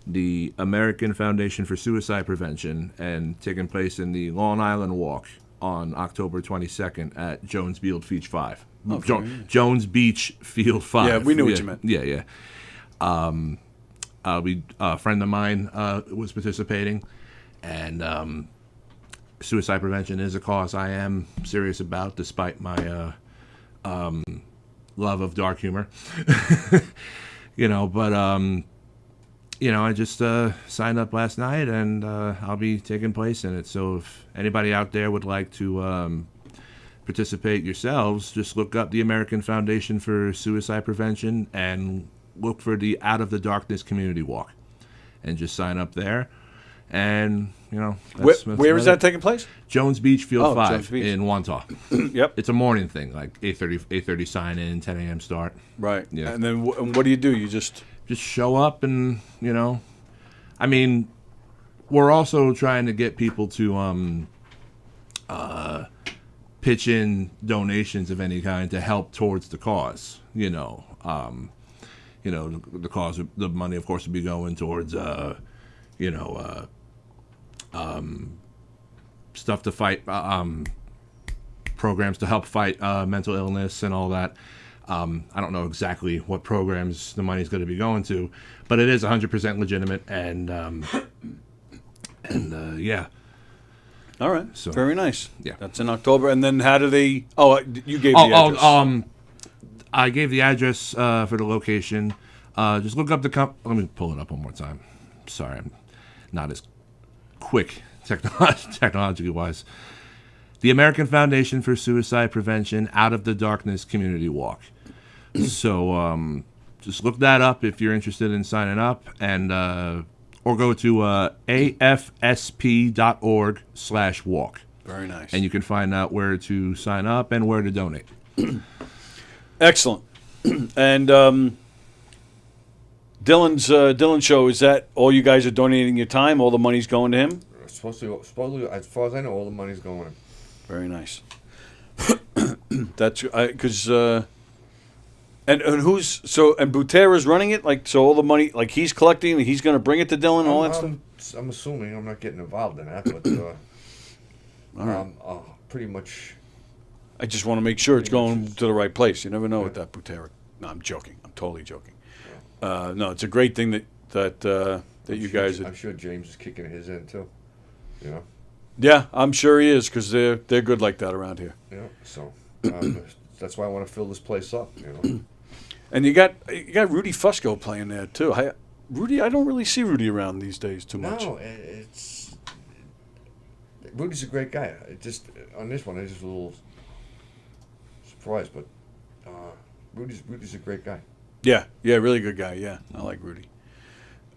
the American Foundation for Suicide Prevention and taking place in the Long Island Walk on October 22nd at Jones Beach Field 5. Jones Beach Field 5. Yeah, we knew what you meant. Yeah. A friend of mine was participating, and suicide prevention is a cause I am serious about, despite my love of dark humor. I just signed up last night, and I'll be taking place in it. So if anybody out there would like to participate yourselves, just look up the American Foundation for Suicide Prevention and look for the Out of the Darkness Community Walk, and just sign up there. And that's Where is that taking place? Jones Beach Field 5 Jones Beach. in Wantagh. Yep. It's a morning thing, like 8:30 sign in, 10 a.m. start. Right. Yeah. And then what do? You just show up, and I mean, we're also trying to get people to pitch in donations of any kind to help towards the cause. The cause, the money, of course, would be going towards stuff to fight, programs to help fight mental illness and all that. I don't know exactly what programs the money's going to be going to, but it is 100% legitimate, and yeah. All right. So, very nice. yeah. That's in October. And then how do they? Oh, you gave the address. I gave the address for the location. Just look up the let me pull it up one more time. Sorry, I'm not as quick technologically wise. The American Foundation for Suicide Prevention Out of the Darkness Community Walk. So just look that up if you're interested in signing up, and or go to afsp.org/walk. Very nice. And you can find out where to sign up and where to donate. Excellent. And Dylan's show, is that all you guys are donating your time? All the money's going to him? Supposedly, as far as I know, all the money's going in. Very nice. That's because and who's and Butera's running it, like, so all the money, like, he's collecting, he's going to bring it to Dylan, all that stuff. I'm assuming I'm not getting involved in that, but pretty much. I just want to make sure it's going to the right place. You never know with that Butera. No, I'm joking. I'm totally joking. No, it's a great thing that you guys. I'm sure James is kicking his in too. Yeah, I'm sure he is because they're good like that around here. Yeah, so that's why I want to fill this place up. And you got Rudy Fusco playing there too. I don't really see Rudy around these days too much. No, Rudy's a great guy. On this one, I was just a little surprised, but Rudy's a great guy. Yeah, really good guy. Yeah, I like Rudy.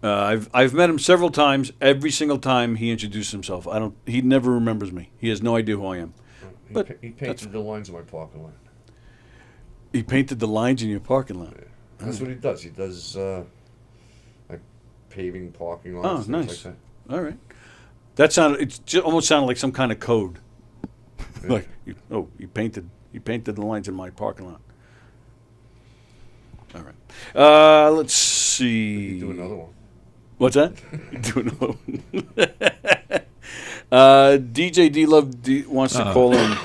I've met him several times. Every single time he introduced himself, he never remembers me. He has no idea who I am. He painted the lines in my parking lot. He painted the lines in your parking lot. Yeah. That's what he does. He does like paving parking lots. Oh, things nice. Like All right. That sounded. Almost sounded like some kind of code. that. Like, he painted the lines in my parking lot. All right. Let's see. You do another one. What's that? Do another one. DJ D Love wants to call in.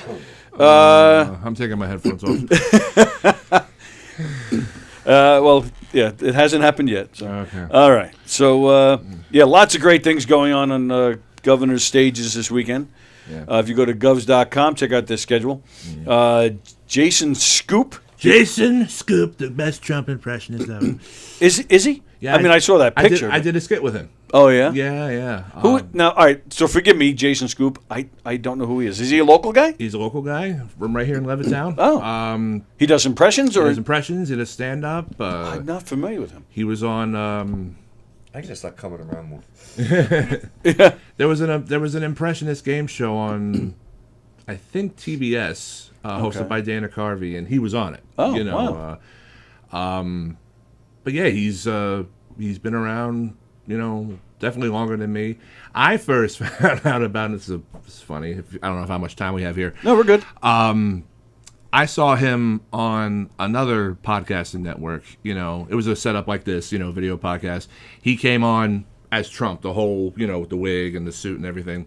I'm taking my headphones off. Well, yeah, it hasn't happened yet. So. Okay. All right. So, lots of great things going on Governor's stages this weekend. Yeah. If you go to govs.com, check out their schedule. Jason Scoop. Jason Scoop, the best Trump impressionist ever. Is he? Yeah, I mean, I saw that picture. I did a skit with him. Oh, yeah? Yeah. Who now? All right. So forgive me, Jason Scoop. I don't know who he is. Is he a local guy? He's a local guy from right here in Levittown. Oh. He does impressions, or his impressions, he does stand up. I'm not familiar with him. He was on. I can just start coming around more. There was an impressionist game show on, I think TBS, hosted by Dana Carvey, and he was on it. Oh, wow. But yeah, he's been around, definitely longer than me. I first found out about it. It's funny. I don't know how much time we have here. No, we're good. I saw him on another podcasting network. It was a setup like this, video podcast. He came on as Trump, the whole, with the wig and the suit and everything.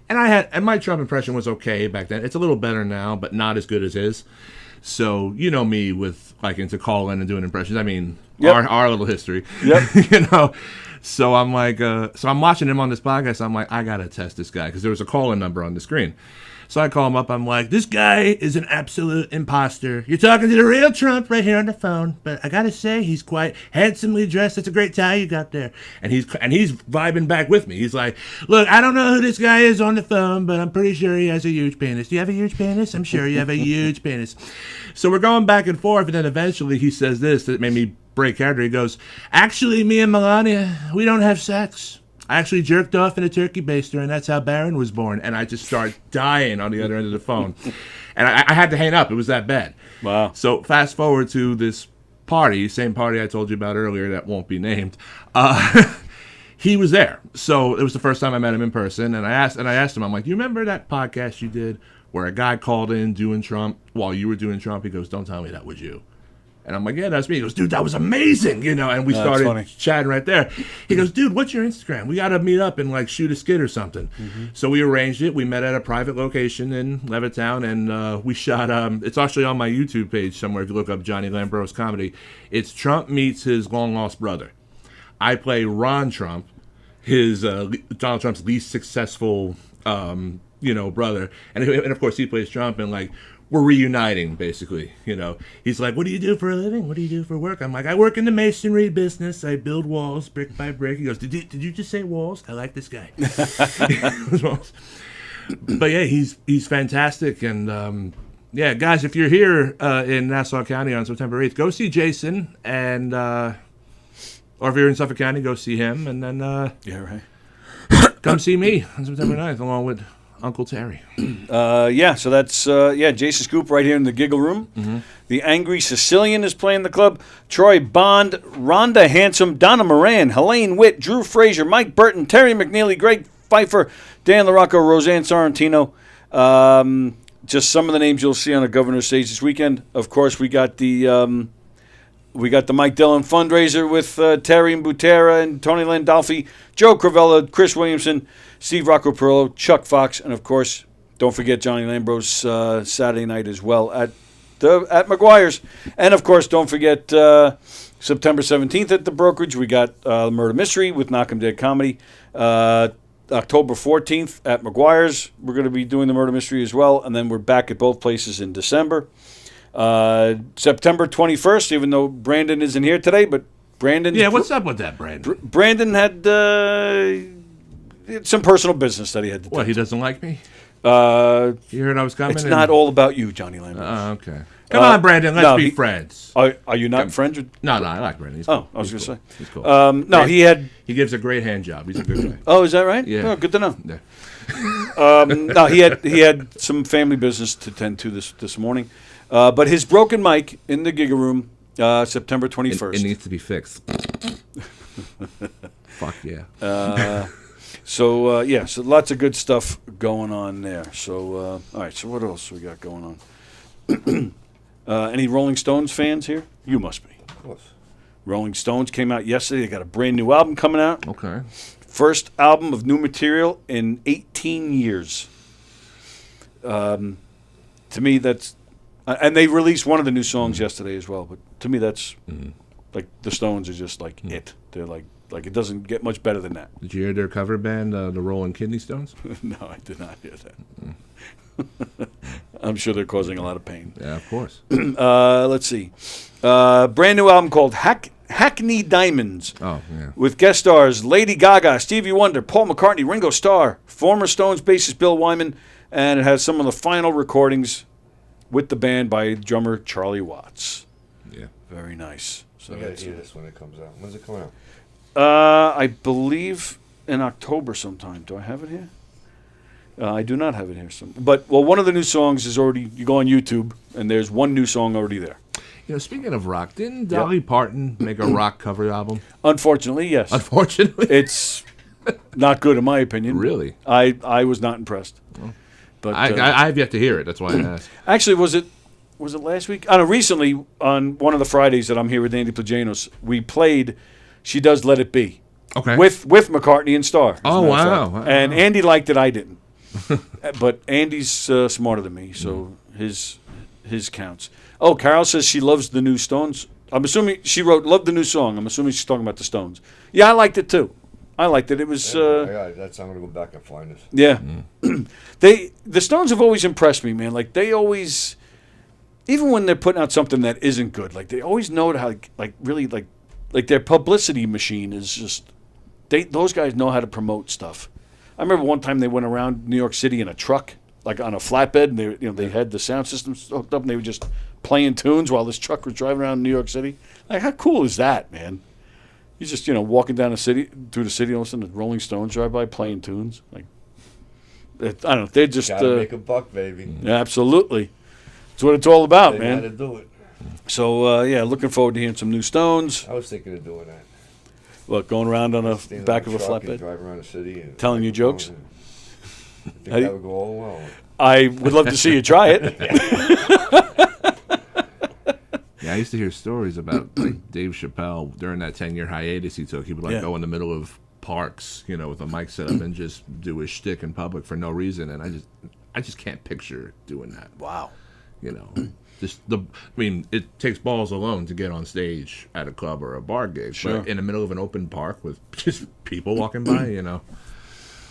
And my Trump impression was okay back then. It's a little better now, but not as good as his. So, me with liking to call in and doing impressions. I mean, Yep. our little history. Yep. So I'm like, so I'm watching him on this podcast. I'm like, I gotta test this guy because there was a call-in number on the screen. So I call him up. I'm like, this guy is an absolute imposter. You're talking to the real Trump right here on the phone. But I gotta say, he's quite handsomely dressed. That's a great tie you got there. And he's vibing back with me. He's like, look, I don't know who this guy is on the phone, but I'm pretty sure he has a huge penis. Do you have a huge penis? I'm sure you have a huge penis. So we're going back and forth, and then eventually he says this that made me break character. He goes, actually, me and Melania, we don't have sex. I actually jerked off in a turkey baster, and that's how Barron was born. And I just start dying on the other end of the phone. And I had to hang up. It was that bad. Wow. So fast forward to this party, same party I told you about earlier that won't be named. He was there. So it was the first time I met him in person. And I asked him, I'm like, do you remember that podcast you did where a guy called in doing Trump while you were doing Trump? He goes, don't tell me that was you. And I'm like, yeah, that's me. He goes, dude, that was amazing, and we started chatting right there. He goes, dude, what's your Instagram? We got to meet up and shoot a skit or something. Mm-hmm. So we arranged it. We met at a private location in Levittown, and we shot. It's actually on my YouTube page somewhere. If you look up Johnny Lambrose comedy, it's Trump meets his long lost brother. I play Ron Trump, his Donald Trump's least successful, brother, and of course he plays Trump, and we're reuniting, basically. He's like, what do you do for a living? What do you do for work? I'm like, I work in the masonry business. I build walls brick by brick. He goes, did you just say walls? I like this guy. But yeah, he's fantastic. And guys, if you're here in Nassau County on September 8th, go see Jason. And or if you're in Suffolk County, go see him. And then come see me on September 9th, along with Uncle Terry. So that's Jason Scoop right here in the Giggle Room. Mm-hmm. The Angry Sicilian is playing the club. Troy Bond, Rhonda Handsome, Donna Moran, Helene Witt, Drew Frazier, Mike Burton, Terry McNeely, Greg Pfeiffer, Dan LaRocco, Roseanne Sorrentino. Just some of the names you'll see on the Governor's stage this weekend. Of course, we got the Mike Dillon fundraiser with Terry and Butera and Tony Landolfi, Joe Cravella, Chris Williamson, Steve Rocco Perillo, Chuck Fox, and of course, don't forget Johnny Lambrose Saturday night as well at McGuire's. And of course, don't forget September 17th at the Brokerage. We got Murder Mystery with Knockem Dead Comedy. October 14th at McGuire's. We're going to be doing the murder mystery as well, and then we're back at both places in December. September 21st, even though Brandon isn't here today, but Brandon. Yeah, what's up with that, Brandon? Brandon had some personal business that he had to do. What, he doesn't like me? You heard I was coming? It's not all about you, Johnny Lambrose. Oh, okay. Come on, Brandon, let's be friends. Are you not friends with? No, I like Brandon. He's Oh, cool. I was going to say. He's cool. No, He gives a great hand job. He's a good guy. Oh, is that right? Yeah. Oh, good to know. Yeah. No, he had some family business to tend to this morning. But his broken mic in the Giga Room, September 21st. It needs to be fixed. Fuck yeah. So lots of good stuff going on there. So, all right, so what else we got going on? Any Rolling Stones fans here? You must be. Of course. Rolling Stones came out yesterday. They got a brand new album coming out. Okay. First album of new material in 18 years. To me, that's... and they released one of the new songs yesterday as well, but to me, that's... Like, the Stones are just like it. They're like it doesn't get much better than that. Did you hear their cover band, the Rolling Kidney Stones? No, I did not hear that. I'm sure they're causing a lot of pain. Yeah, of course. Let's see. Brand new album called Hackney Diamonds. Oh, yeah. With guest stars Lady Gaga, Stevie Wonder, Paul McCartney, Ringo Starr, former Stones bassist Bill Wyman, and it has some of the final recordings with the band by drummer Charlie Watts. Yeah. Very nice. So I gotta that's hear this when it comes out. When's it coming out? I believe in October sometime. Do I have it here? I do not have it here. But one of the new songs is already. You go on YouTube, and there's one new song already there. You know, speaking of rock, didn't Dolly Parton make a rock cover album? Unfortunately, yes. Unfortunately. It's not good in my opinion. Really? I was not impressed. But I've yet to hear it. That's why I asked. actually, was it last week? I don't know. Recently, on one of the Fridays that I'm here with Andy Plajanos, we played "She Does Let It Be" Okay. with McCartney and Starr. as a Oh, matter of wow. fact. Wow. And Andy liked it. I didn't. But Andy's smarter than me, so his counts. Oh, Carol says she loves the new Stones. I'm assuming she wrote "Love the New Song." I'm assuming she's talking about the Stones. Yeah, I liked it too. I liked it. It was. That's I'm gonna go back and find this. Yeah. The Stones have always impressed me, man. Like they always, even when they're putting out something that isn't good, like they always know how, really their publicity machine is just. Those guys know how to promote stuff. I remember one time they went around New York City in a truck, like on a flatbed, and they had the sound system hooked up, and they were just playing tunes while this truck was driving around New York City. Like, how cool is that, man? You're just walking down through the city, all of a sudden the Rolling Stones drive by playing tunes. Like, I don't know, they're just Gotta make a buck, baby. absolutely. That's what it's all about, They man. gotta do it. So looking forward to hearing some new Stones. I was thinking of doing that. Look, going around on the Stand back on of a truck and flatbed. drive around the city and Telling you jokes? I think that would go all well. I would love to see you try it. Yeah, I used to hear stories about like Dave Chappelle during that 10-year hiatus he took. He would go in the middle of parks, with a mic set up and just do his shtick in public for no reason. And I just can't picture doing that. Wow. It takes balls alone to get on stage at a club or a bar gig. Sure. But in the middle of an open park with just people walking by,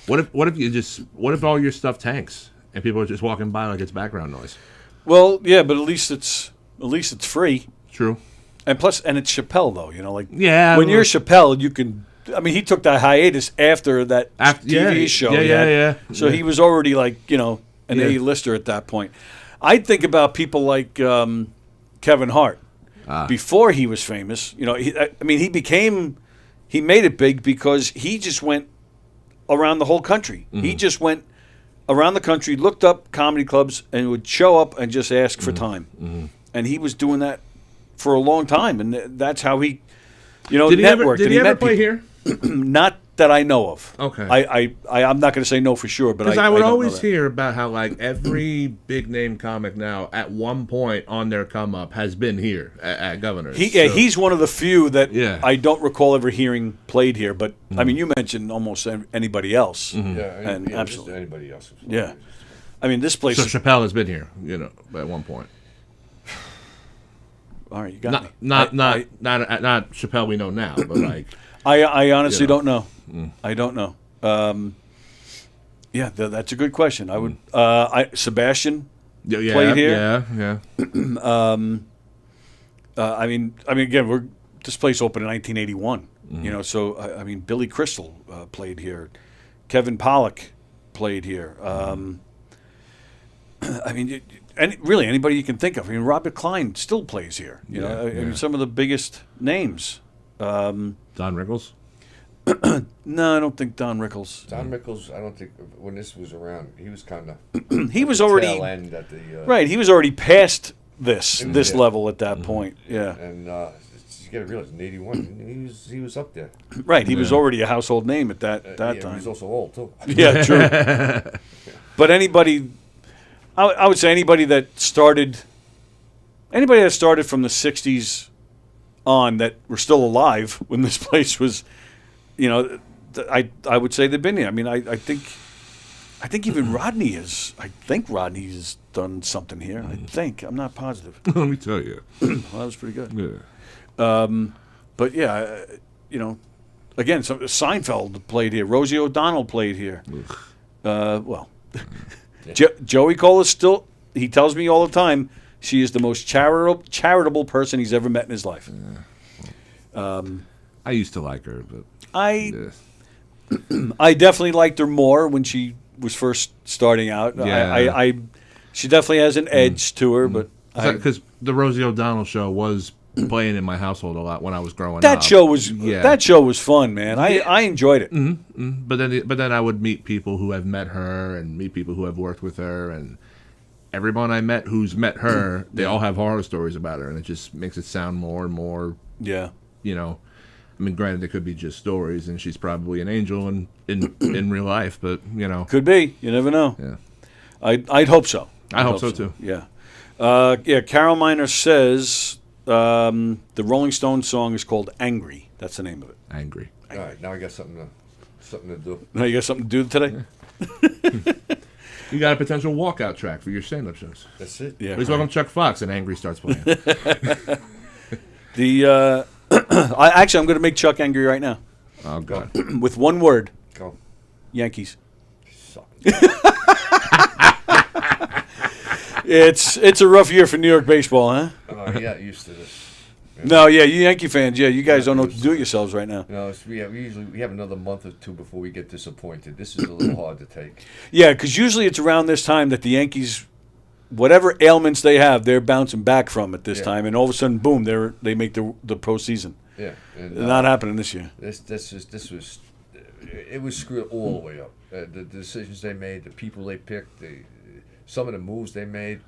What if all your stuff tanks and people are just walking by like it's background noise? Well, yeah, but at least it's free. True. And plus, it's Chappelle though, Yeah. When you're Chappelle, you can. I mean, he took that hiatus after that TV show. Yeah. So he was already an A-lister at that point. I'd think about people like Kevin Hart before he was famous. He made it big because he just went around the whole country. Mm-hmm. He just went around the country, looked up comedy clubs, and would show up and just ask for time. Mm-hmm. And he was doing that for a long time, and that's how he, networked. Did he ever play here? Not that I know of. Okay. I'm not going to say no for sure, but because I would don't always know that. hear about how every big name comic now at one point on their come up has been here at Governor's. He's one of the few that Yeah. I don't recall ever hearing played here. But I mean, you mentioned almost anybody else. Mm-hmm. And just absolutely. anybody else. Yeah. I mean, this place. So Chappelle has been here, at one point. All right, you got me. Not Chappelle we know now, but I honestly You know. don't know. I don't know. Yeah, that's a good question. I would. Sebastian Yeah, played here. Yeah. I mean, again, this place opened in 1981. You know, so I mean, Billy Crystal played here. Kevin Pollak played here. I mean, really anybody you can think of. I mean, Robert Klein still plays here. You know, I mean, some of the biggest names. Don Rickles. No, I don't think Don Rickles. Don Rickles, I don't think when this was around, he was kind of He was already tail end at the right. He was already past this Yeah. level at that point. Yeah, and you got to realize in '81 he was up there. right. He was already a household name at that Yeah, time. he was also old too. Yeah, true. But anybody, I would say anybody that started from the '60s on that were still alive when this place was, you know, I would say they've been here. I mean, I think even Rodney has. I think Rodney has done something here. I think I'm not positive. Let me tell you. Well, that was pretty good. Yeah. But yeah, you know, again, Seinfeld played here. Rosie O'Donnell played here. Well, Joey Cole is still. He tells me all the time she is the most charitable person he's ever met in his life. I used to like her, but I yeah. I definitely liked her more when she was first starting out. Yeah. She definitely has an edge to her, but Because the Rosie O'Donnell show was playing in my household a lot when I was growing up. that show was fun, man. I enjoyed it. But then I would meet people who have met her and meet people who have worked with her, and everyone I met who's met her, they all have horror stories about her, and it just makes it sound more and more. Yeah. You know, I mean, granted, it could be just stories, and she's probably an angel in real life, but you know, Could be. You never know. yeah. I'd hope so. I hope so too. Yeah. Carol Miner says the Rolling Stones song is called "Angry." That's the name of it. Angry. All right, now I got something to do. Now you got something to do today? You got a potential walkout track for your stand-up shows. That's it. Yeah. Please welcome Chuck Fox, and Angry starts playing. I'm going to make Chuck angry right now Oh God. with one word: Go. Yankees. Suck. It's a rough year for New York baseball, huh? You got used to this. No, yeah, you Yankee fans, yeah, you guys don't know what to do with yourselves right now. You know, we have another month or two before we get disappointed. This is a little hard to take. Yeah, because usually it's around this time that the Yankees, whatever ailments they have, they're bouncing back from at this time, and all of a sudden, boom, they make the postseason. Yeah, and, Not happening this year. It was screwed all the way up. The decisions they made, the people they picked, some of the moves they made,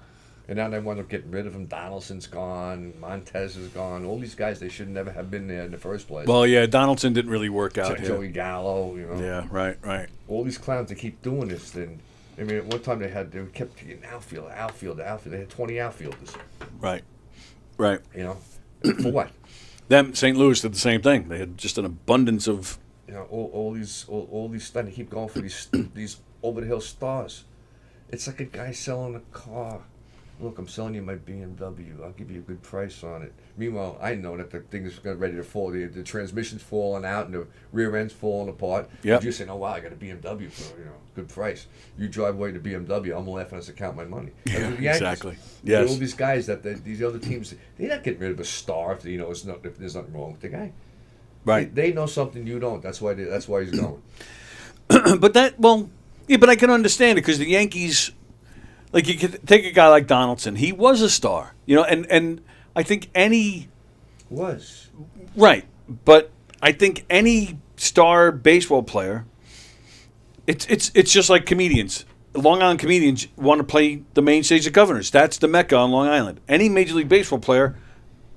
and now they want to get rid of them. Donaldson's gone, Montez is gone. All these guys, they should never have been there in the first place. Well, yeah, Donaldson didn't really work out here. Joey Gallo, you know. Yeah, right. All these clowns, they keep doing this. Then, I mean, at one time they kept getting outfield. They had 20 outfielders. Right. You know, for what? St. Louis did the same thing. They had just an abundance of. You know, all these stars. They keep going for these over the hill stars. It's like a guy selling a car. Look, I'm selling you my BMW. I'll give you a good price on it. Meanwhile, I know that the thing is ready to fall. The transmission's falling out and the rear end's falling apart. Yep. You're saying, "Oh wow, I got a BMW for good price." You drive away to BMW. I'm laughing as I count my money. Yeah, exactly. Yes. Yes. All these guys these other teams, they're not getting rid of a star if if there's nothing wrong with the guy. Right. They know something you don't. That's why he's going. But but I can understand it because the Yankees, like you could take a guy like Donaldson, he was a star, and I think but I think any star baseball player, it's just like comedians. Long Island comedians want to play the main stage of Governors. That's the Mecca on Long Island. Any Major League Baseball player,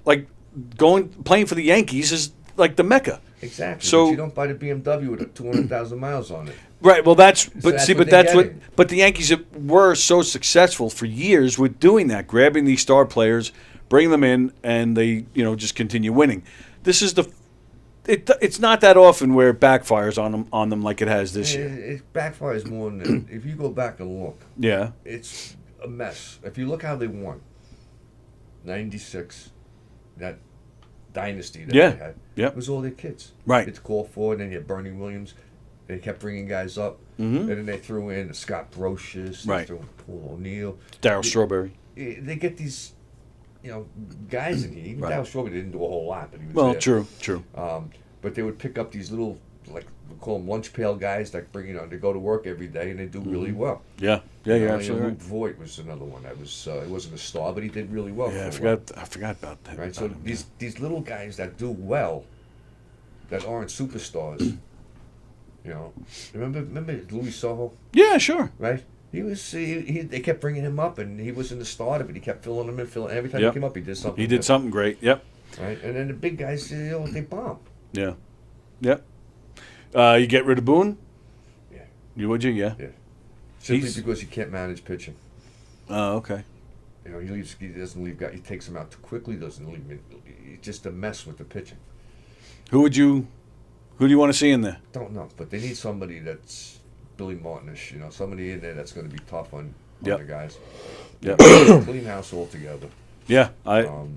like playing for the Yankees, is like the Mecca. Exactly. So but you don't buy the BMW with 200,000 miles on it. Right. Well, that's what the Yankees were so successful for years with doing that, grabbing these star players, bringing them in, and they just continue winning. This is it's not that often where it backfires on them like it has this year. It backfires more than that. If you go back and look, yeah, it's a mess. If you look how they won, 96, that dynasty that they had, it was all their kids. Right. It's called for, and then you had Bernie Williams. They kept bringing guys up, and then they threw in Scott Brocious, they Right. threw in Paul O'Neill. Daryl Strawberry. They get these, guys in here. Even Right. Dallas Strawberry didn't do a whole lot, but he was Well, there. true. But they would pick up these little, like we call them lunch pail guys that bring, they go to work every day and they do really well. Yeah, you're You know, absolutely Luke right. Voigt was another one that was, he wasn't a star, but he did really well. Yeah, for a while. I forgot about that. Right, so these little guys that do well, that aren't superstars, remember Louis Soho, Yeah, sure. right? He was they kept bringing him up, and he wasn't the starter, but he kept filling him in, every time Yep. he came up, he did something. He did good, something great. Yep. right? And then the big guys, they bomb. Yeah. Yep. You get rid of Boone? Yeah. Would you? Yeah. Yeah, simply He's- because he can't manage pitching. Oh, okay. He doesn't leave guys. He takes them out too quickly. Doesn't leave. He's just a mess with the pitching. Who do you want to see in there? Don't know, but they need somebody that's Billy Martinish. Somebody in there that's going to be tough on Yep. the guys. Yep. Clean house altogether. Yeah.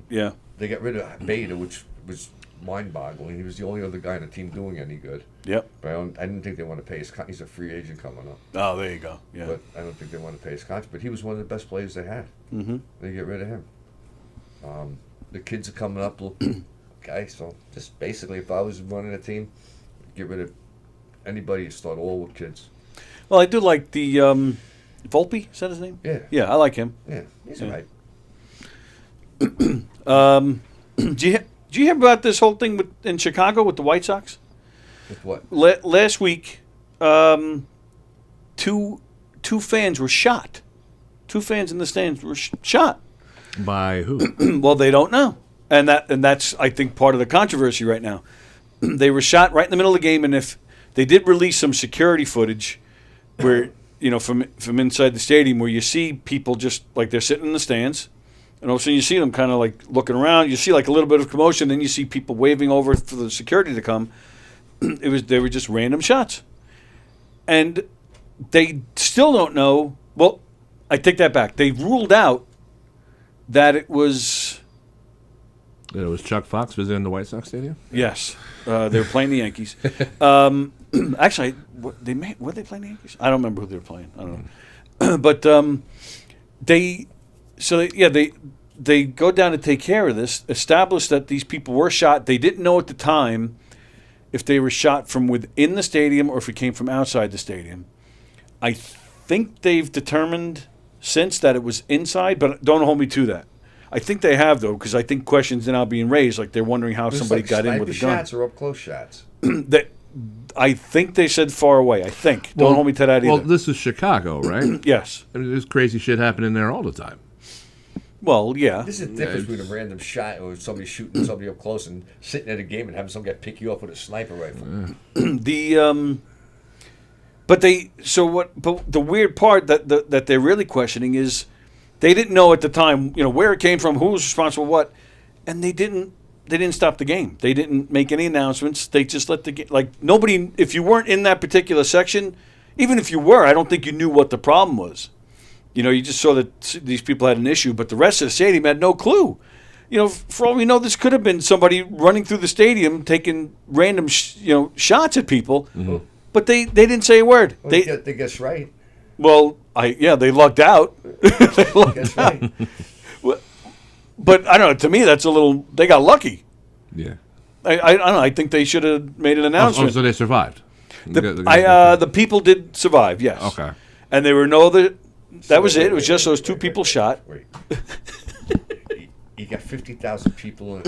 Yeah. They got rid of Beta, which was mind-boggling. He was the only other guy on the team doing any good. Yep. But I didn't think they want to pay his contract. He's a free agent coming up. Oh, there you go. Yeah. But I don't think they want to pay his contract. But he was one of the best players they had. Mm-hmm. They get rid of him. The kids are coming up. Okay, so just basically, if I was running a team, get rid of anybody. Start all with kids. Well, I do like the Volpe. Is that his name? Yeah. Yeah, I like him. Yeah, he's Yeah. all right. Do you hear about this whole thing in Chicago with the White Sox? With what? Last week, two fans were shot. Two fans in the stands were shot. By who? Well, they don't know, and that's I think part of the controversy right now. They were shot right in the middle of the game, and if they did release some security footage, where from inside the stadium, where you see people just like they're sitting in the stands, and all of a sudden you see them kind of like looking around. You see like a little bit of commotion, then you see people waving over for the security to come. They were just random shots, and they still don't know. Well, I take that back. They ruled out that it was. That it was Chuck Fox visiting the White Sox stadium? Yes, they were playing the Yankees. Actually, were they playing the Yankees? I don't remember who they were playing. I don't know. But they go down to take care of this. Establish that these people were shot. They didn't know at the time if they were shot from within the stadium or if it came from outside the stadium. I think they've determined since that it was inside, but don't hold me to that. I think they have, though, because I think questions are now being raised, like they're wondering how somebody got in with a sniper gun. shots or up close shots. I think they said far away. I think. Don't hold me to that either. Well, this is Chicago, right? Yes. I mean, there's crazy shit happening there all the time. Well, yeah. This is the difference between a random shot or somebody shooting somebody up close and sitting at a game and having some guy pick you up with a sniper rifle. But the weird part that they're really questioning is they didn't know at the time, where it came from, who was responsible, what, and they didn't stop the game. They didn't make any announcements. They just let the game, nobody, if you weren't in that particular section, even if you were, I don't think you knew what the problem was. You just saw that these people had an issue, but the rest of the stadium had no clue. For all we know, this could have been somebody running through the stadium taking random, shots at people, but they didn't say a word. Well, they guess right. Well, they lucked out. They lucked Guess out. right. But I don't know. To me, that's a little. They got lucky. Yeah. I don't know. I think they should have made an announcement. So they survived. The people did survive. Yes. Okay. And there were no other. That was it. It was just those two people shot. Wait. You got 50,000 people.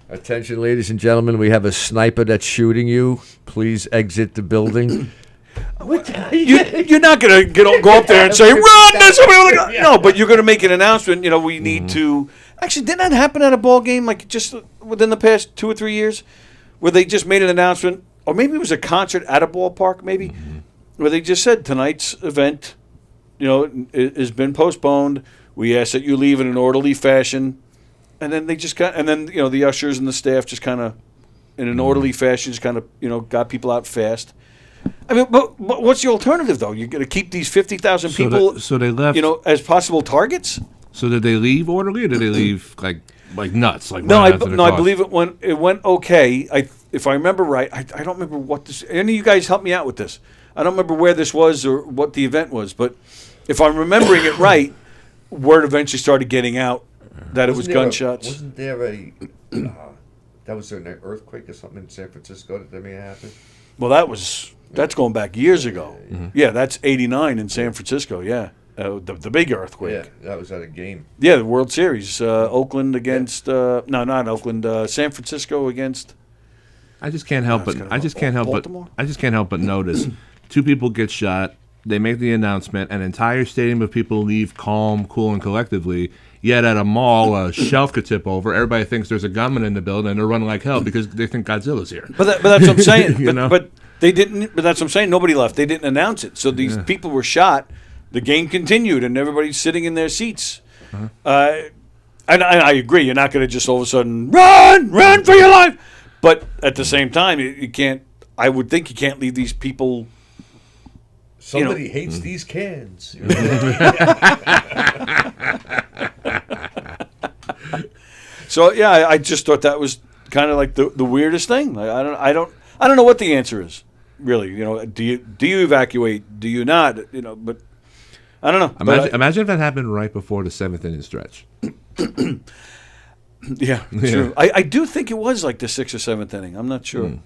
Attention, ladies and gentlemen. We have a sniper that's shooting you. Please exit the building. You're not going to go up there and say, "Run!" There's somebody with a gun." No, but you're going to make an announcement. We need to. Actually, didn't that happen at a ball game like just within the past 2 or 3 years, where they just made an announcement, or maybe it was a concert at a ballpark, maybe, where they just said tonight's event, has been postponed. We ask that you leave in an orderly fashion, and then they just the ushers and the staff just kind of, in an orderly fashion, just kind of got people out fast. I mean, but what's the alternative, though? You're going to keep these 50,000 people, so they left, as possible targets? So did they leave orderly, or did they leave like nuts? Like No, I believe it went okay. if I remember right, I don't remember what this. Any of you guys help me out with this? I don't remember where this was or what the event was, but if I'm remembering it right, word eventually started getting out that it was gunshots. Wasn't there a that was an earthquake or something in San Francisco that may have happened? Well, that's going back years ago. Yeah, that's '89 in San Francisco. Yeah, the big earthquake. Yeah, that was at a game. Yeah, the World Series, Oakland against no, not Oakland, San Francisco against. I just can't help Baltimore? I just can't help but notice 2 people get shot. They make the announcement. An entire stadium of people leave calm, cool, and collectively. Yet at a mall, a shelf could tip over. Everybody thinks there's a gunman in the building, and they're running like hell because they think Godzilla's here. But that's what I'm saying. You know? But they didn't. But that's what I'm saying. Nobody left. They didn't announce it. So these people were shot. The game continued, and everybody's sitting in their seats. And I agree. You're not going to just all of a sudden run for your life. But at the same time, you can't. I would think you can't leave these people. Somebody hates these cans. So yeah, I just thought that was kind of like the weirdest thing. I don't know what the answer is. Really, do you evacuate? Do you not? But I don't know. Imagine if that happened right before the 7th inning stretch. Yeah, true. I do think it was like the 6th or 7th inning. I'm not sure.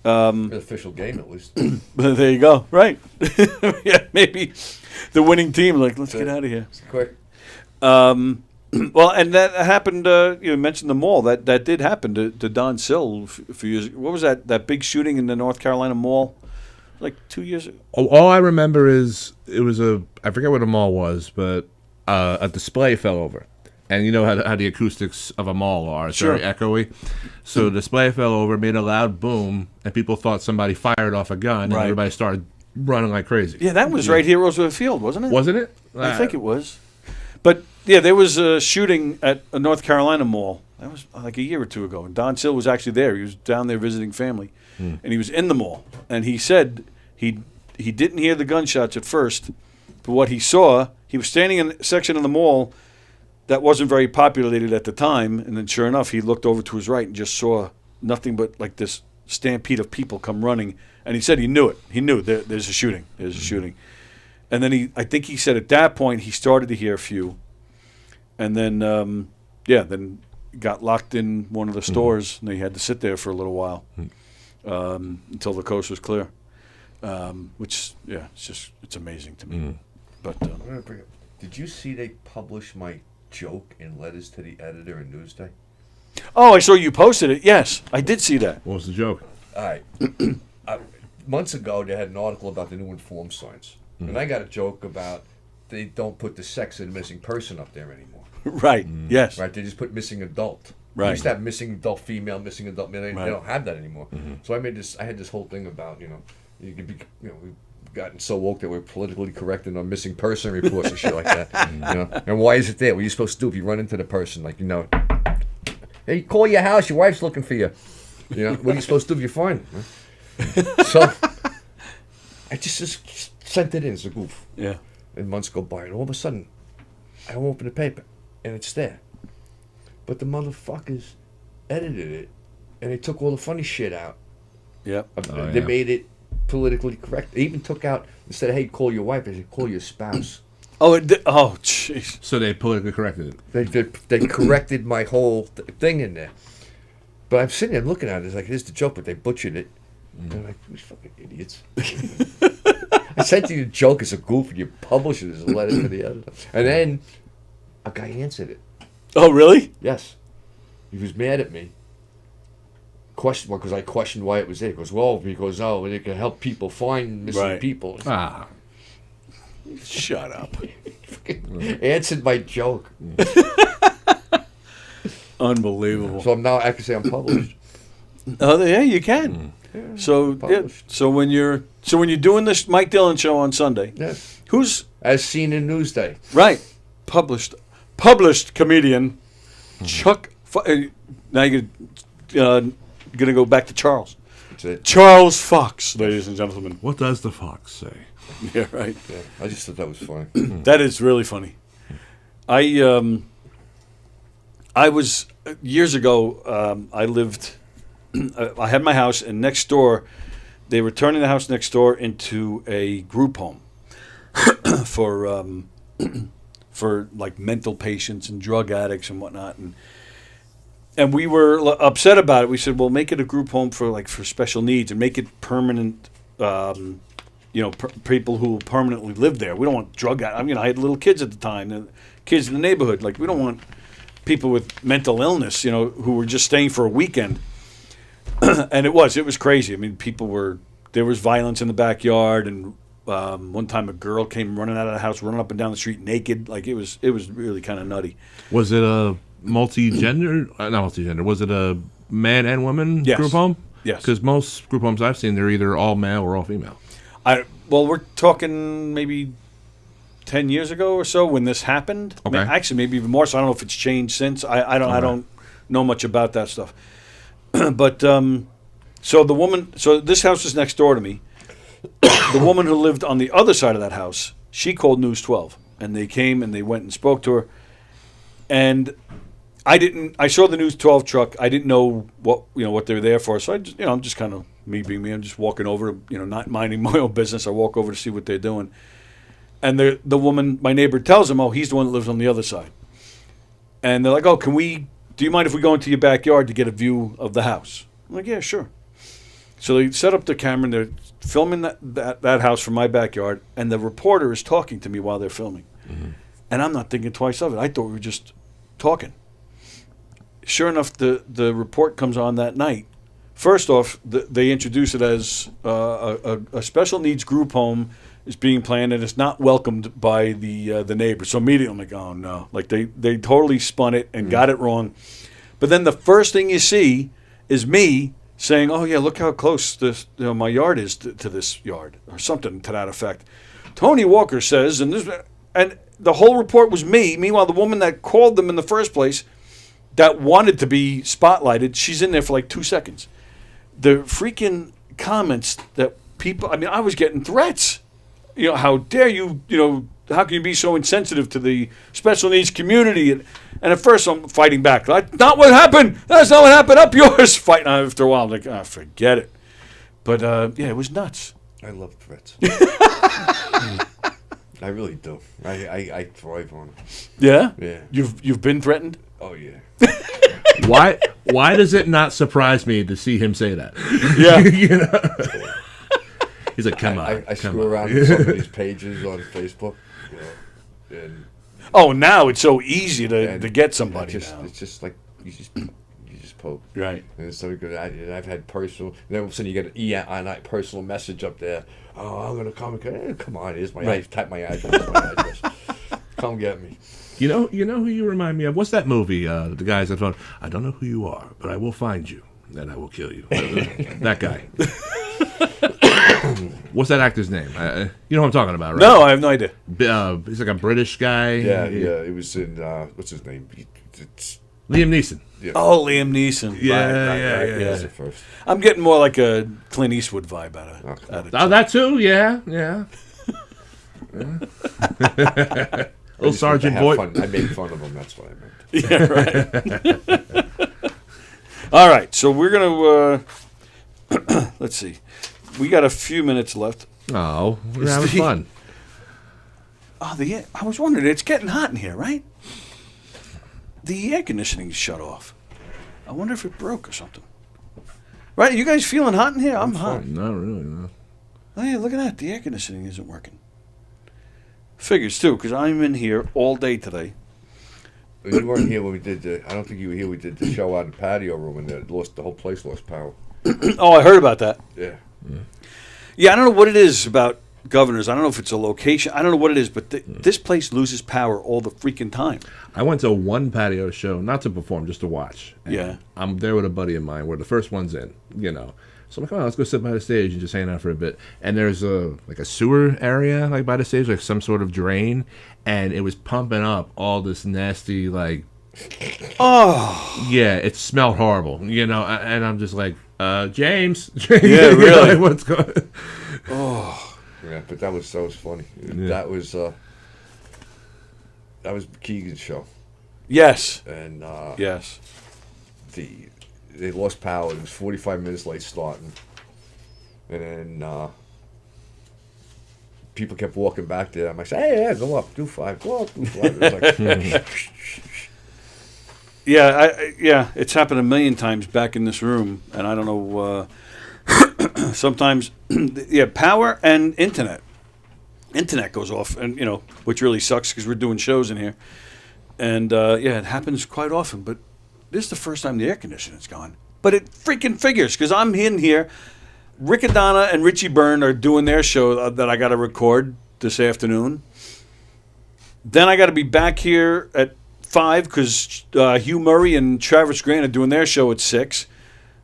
An official game, at least. There you go. Right. Yeah, maybe the winning team let's get out of here. Quick. Well, and that happened. You mentioned the mall. That did happen to Don Sill a few years ago. What was that big shooting in the North Carolina mall? Like 2 years ago. All I remember is it was I forget what the mall was, but a display fell over. And you know how the acoustics of a mall are. It's very echoey. So the display fell over, made a loud boom, and people thought somebody fired off a gun, and everybody started running like crazy. Yeah, that was right here at Roosevelt Field, wasn't it? Wasn't it? I think it was. But, yeah, there was a shooting at a North Carolina mall. That was like a year or 2 ago. And Don Sill was actually there. He was down there visiting family. And he was in the mall. And he said he didn't hear the gunshots at first. But what he saw, he was standing in a section of the mall that wasn't very populated at the time. And then sure enough, he looked over to his right and just saw nothing but like this stampede of people come running. And he said he knew it. He knew there's a shooting. There's a shooting. And then I think he said at that point he started to hear a few, and then then got locked in one of the stores, and they had to sit there for a little while until the coast was clear. Which it's amazing to me. But did you see they published my joke in letters to the editor in Newsday? Oh, I saw you posted it. Yes, I did see that. What was the joke? All right. Months ago, they had an article about the new informed signs. And I got a joke about they don't put the sex of the missing person up there anymore. Right. Yes. Right. They just put missing adult. Right. They used to have missing adult female, missing adult male. They don't have that anymore. So I had this whole thing about you could be we've gotten so woke that we're politically correct in our missing person reports and shit like that. And why is it there? What are you supposed to do if you run into the person? Hey, call your house. Your wife's looking for you. What are you supposed to do if you find her? So I just sent it in as a goof. Yeah. And months go by, and all of a sudden, I open the paper, and it's there. But the motherfuckers edited it, and they took all the funny shit out. Yep. They made it politically correct. They even took out, instead of, hey, call your wife, they said, call your spouse. Oh, jeez. So they politically corrected it. They corrected my whole thing in there. But I'm sitting there looking at it, it's like, here's the joke, but they butchered it. And I'm like, these fucking idiots. I sent you the joke as a goof, and you published it as a letter to the editor. And then a guy answered it. Oh, really? Yes. He was mad at me. Because I questioned why it was there. He goes, because it can help people find missing people. Shut up. Answered my joke. Unbelievable. So I can say I'm published. Oh, yeah, you can. So when you're doing this Mike Dillon show on Sunday, who's as seen in Newsday, right? Published comedian Chuck. Now you're gonna go back to Charles. That's it. Charles Fox, ladies and gentlemen. What does the fox say? Yeah, right. Yeah, I just thought that was funny. That is really funny. I was years ago. I lived I had my house, and next door, they were turning the house next door into a group home for like mental patients and drug addicts and whatnot, and we were upset about it. We said, well, make it a group home for special needs and make it permanent. People who permanently live there. We don't want drug addicts. I mean, I had little kids at the time, and kids in the neighborhood. Like, we don't want people with mental illness, who were just staying for a weekend. And it was crazy. I mean, there was violence in the backyard, and one time a girl came running out of the house, running up and down the street naked. Like, it was really kind of nutty. Was it a multi-gender? Not multi-gender. Was it a man and woman group home? Yes. Because most group homes I've seen, they're either all male or all female. We're talking maybe 10 years ago or so when this happened. Okay. Actually, maybe even more. So I don't know if it's changed since. I don't know much about that stuff. But so this house is next door to me. The woman who lived on the other side of that house, she called News 12, and they came and they went and spoke to her. And I saw the News 12 truck. I didn't know what they were there for. So I'm just kind of, me being me, I'm just walking over, not minding my own business. I walk over to see what they're doing. And the woman, my neighbor, tells him, oh, he's the one that lives on the other side. And they're like, oh, do you mind if we go into your backyard to get a view of the house? I'm like, yeah, sure. So they set up the camera, and they're filming that house from my backyard, and the reporter is talking to me while they're filming. Mm-hmm. And I'm not thinking twice of it. I thought we were just talking. Sure enough, the report comes on that night. First off, they introduce it as a special needs group home is being planned, and it's not welcomed by the neighbors. So immediately I'm like, oh no. Like, they totally spun it and got it wrong. But then the first thing you see is me saying, oh yeah, look how close my yard is to this yard, or something to that effect. Tony Walker says, and the whole report was me. Meanwhile, the woman that called them in the first place, that wanted to be spotlighted, she's in there for like 2 seconds. The freaking comments that people, I mean, I was getting threats. How dare you, how can you be so insensitive to the special needs community? And at first I'm fighting back. That's not what happened. That's not what happened. Up yours. Fighting after a while. I'm like, forget it. But, it was nuts. I love threats. I really do. I thrive on it. Yeah? Yeah. You've been threatened? Oh, yeah. Why does it not surprise me to see him say that? Yeah. He's like, come on. I screw around with some of these pages on Facebook. And now it's so easy to get somebody now. It's just like, you just poke. Right. And it's so good. I've had personal, and then all of a sudden you get a personal message up there. Oh, I'm going to come. Come on, here's my type my address. Come get me. You know who you remind me of? What's that movie? The guy's on the phone. I don't know who you are, but I will find you, and I will kill you. That guy. What's that actor's name? You know what I'm talking about, right? No, I have no idea. He's like a British guy. Yeah. It was in, what's his name? It's Liam Neeson. Yeah. Oh, Liam Neeson. Yeah. That's the first. I'm getting more like a Clint Eastwood vibe out of it. Oh, that too? Yeah. Little Sergeant Boyd. I made fun of him. That's what I meant. Yeah, right. All right, so we're going to, let's see. We got a few minutes left. Oh, we're having fun. Oh, I was wondering, it's getting hot in here, right? The air conditioning's shut off. I wonder if it broke or something. Right, you guys feeling hot in here? I'm hot. Not really, no. Oh, yeah, look at that. The air conditioning isn't working. Figures, too, because I'm in here all day today. You weren't here when we did I don't think you were here. We did the show out in the patio room, and the whole place lost power. Oh, I heard about that. Yeah. Yeah, I don't know what it is about Governors. I don't know if it's a location. I don't know what it is, but this place loses power all the freaking time. I went to one patio show, not to perform, just to watch. And yeah. I'm there with a buddy of mine. We're the first ones in, So I'm like, oh, let's go sit by the stage and just hang out for a bit. And there's a sewer area like by the stage, like some sort of drain, and it was pumping up all this nasty Oh. Yeah, it smelled horrible, and I'm just like, James. Yeah, really. Like, what's going? Oh. Yeah, but that was funny. Yeah. That was Keegan's show. Yes. And yes. they lost power. It was 45 minutes late starting, and then people kept walking back there. I'm like, hey, yeah, go up, do 5, go up, do 5. It was like, Yeah, it's happened a million times back in this room, and I don't know. Sometimes, power and internet. Internet goes off, and which really sucks because we're doing shows in here, and it happens quite often. But this is the first time the air conditioning's gone. But it freaking figures because I'm in here. Rick Adana and Richie Byrne are doing their show that I got to record this afternoon. Then I got to be back here at 5 because Hugh Murray and Travis Grant are doing their show at 6.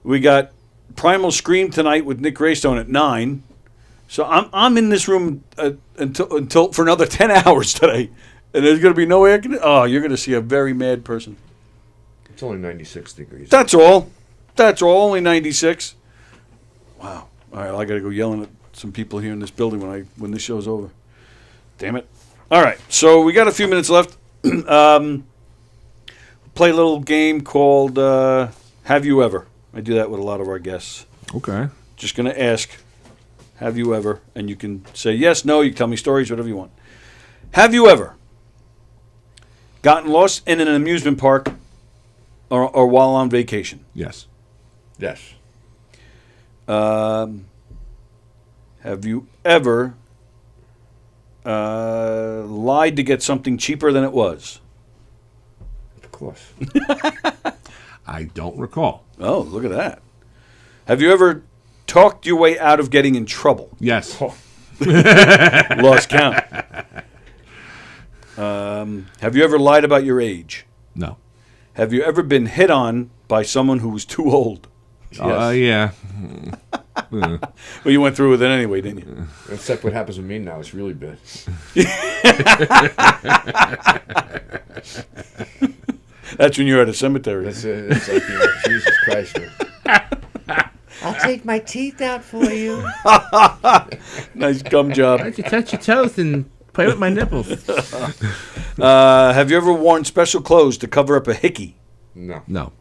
We got Primal Scream tonight with Nick Greystone at 9. So I'm in this room until for another 10 hours today, and there's going to be no air conditioning. Oh, you're going to see a very mad person. it's only 96 degrees. That's all. Only 96. Wow. All right, I got to go yelling at some people here in this building when this show's over. Damn it. All right, so we got a few minutes left. Play a little game called Have You Ever? I do that with a lot of our guests. Okay. Just going to ask, have you ever? And you can say yes, no, you can tell me stories, whatever you want. Have you ever gotten lost in an amusement park or while on vacation? Yes. Yes. Have you ever lied to get something cheaper than it was? Of course. I don't recall. Oh, look at that. Have you ever talked your way out of getting in trouble? Yes. Lost count. Have you ever lied about your age? No. Have you ever been hit on by someone who was too old? Yeah. Well, you went through with it anyway, didn't you? Except what happens with me now, it's really bad. That's when you're at a cemetery. It's like, Jesus Christ. Man. I'll take my teeth out for you. Nice gum job. Why don't you touch your toes and play with my nipples? Have you ever worn special clothes to cover up a hickey? No. No.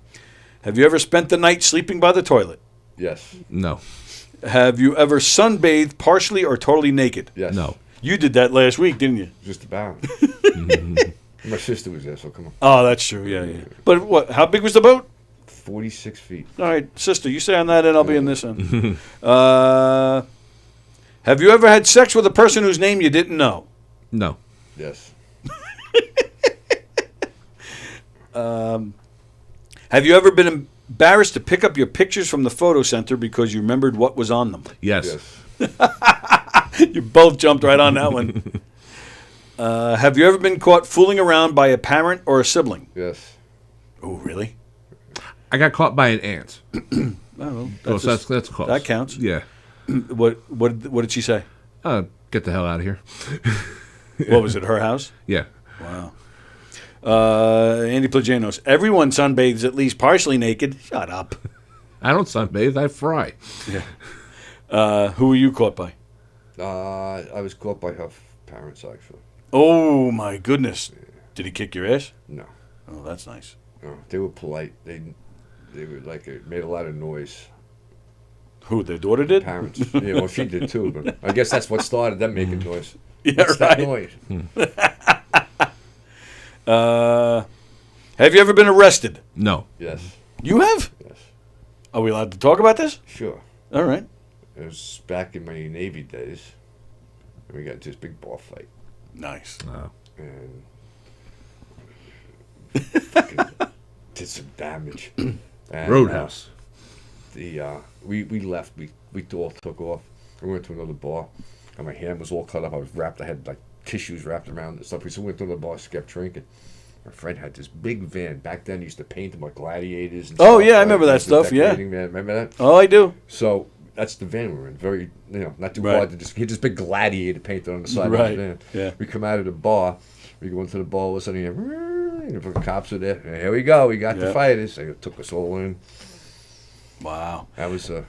Have you ever spent the night sleeping by the toilet? Yes. No. Have you ever sunbathed partially or totally naked? Yes. No. You did that last week, didn't you? Just about. My sister was there, so come on. Oh, that's true. Yeah. But what? How big was the boat? 46 feet. All right, sister, you stay on that end. I'll be in this end. Have you ever had sex with a person whose name you didn't know? No. Yes. Have you ever been embarrassed to pick up your pictures from the photo center because you remembered what was on them? Yes. Yes. You both jumped right on that one. Have you ever been caught fooling around by a parent or a sibling? Yes. Oh, really? I got caught by an ant. Oh, well, That's close. that counts. Yeah. What did she say? Get the hell out of here. What was it? Her house? Yeah. Wow. Andy Plagianos. Everyone sunbathes at least partially naked. Shut up. I don't sunbathe. I fry. Who were you caught by? I was caught by her parents, actually. Oh my goodness! Did he kick your ass? No. Oh, that's nice. No. They were polite. They were like, it made a lot of noise. Who? Their daughter did? Parents. Well, she did too, but I guess that's what started them making noise. Yeah, What's that right. noise? Have you ever been arrested? No. Yes. You have? Yes. Are we allowed to talk about this? Sure. All right. It was back in my Navy days, and we got into this big bar fight, Nice. and fucking did some damage. And, Roadhouse. We left. We all took off. We went to another bar, and my hand was all cut up. I was wrapped. I had like tissues wrapped around and stuff. So we went to another bar, kept drinking. My friend had this big van. Back then, he used to paint them like gladiators. And Oh, stuff, yeah, I right? remember that He was a stuff, yeah. decorating man. Remember that? Oh, I do. So that's the van we were in. Very, not too Right. hard to just hit this big gladiator painted on the side Right, of the van. yeah. We come out of the bar. We go into the bar. All of a sudden, the cops are there. And here we go. We got the Yeah. fighters. They took us all in. Wow. That was an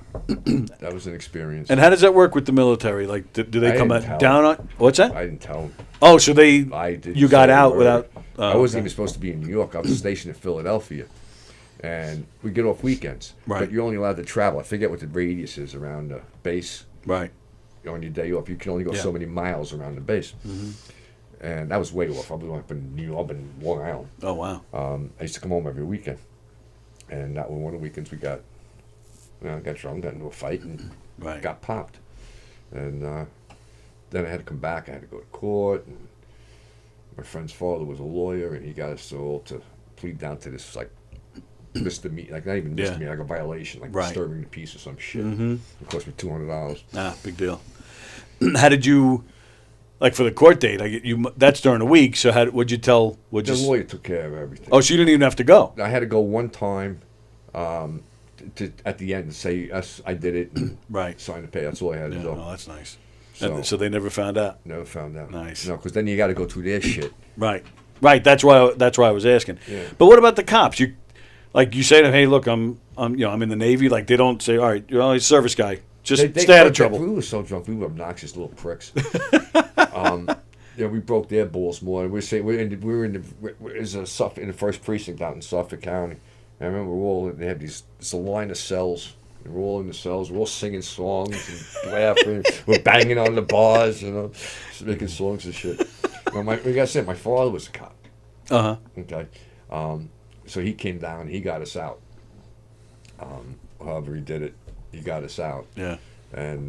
experience. And how does that work with the military? Like, do they I come didn't out, tell down on? What's that? I didn't tell them. Oh, so they I didn't. you got say a out word. without? I wasn't okay. even supposed to be in New York. I was stationed in Philadelphia, and we get off weekends. Right. But you're only allowed to travel. I forget what the radius is around the base. Right. On your day off, you can only go so many miles around the base. And that was way off. I was up in New York, in Long Island. Oh, wow. I used to come home every weekend. And that was one of the weekends we got drunk, got into a fight, and got popped. And then I had to come back. I had to go to court. And my friend's father was a lawyer, and he got us all to plead down to this, like, misdemeanor, like not even misdemeanor, like a violation, like disturbing the peace or some shit. It cost me $200. Ah, big deal. How did you, like for the court date? Like that's during the week. So what'd you tell? The lawyer took care of everything. Oh, so you didn't even have to go. I had to go one time, to at the end and say yes, I did it. And sign the pay. That's all I had to do. Oh, that's nice. So they never found out. Never found out. Nice. No, because then you got to go through their shit. Right. That's why I was asking. Yeah. But what about the cops? Like you say to them, hey, look, I'm in the Navy. Like they don't say, all right, you're only a service guy. Just stay out of trouble. We were so drunk. We were obnoxious little pricks. We broke their balls more. We were in the first precinct out in Suffolk County. And I remember they had it's a line of cells. And we're all in the cells. We're all singing songs and laughing. We're banging on the bars, making songs and shit. Like I said, my father was a cop. Okay. So he came down. He got us out. However he did it, he got us out. Yeah. And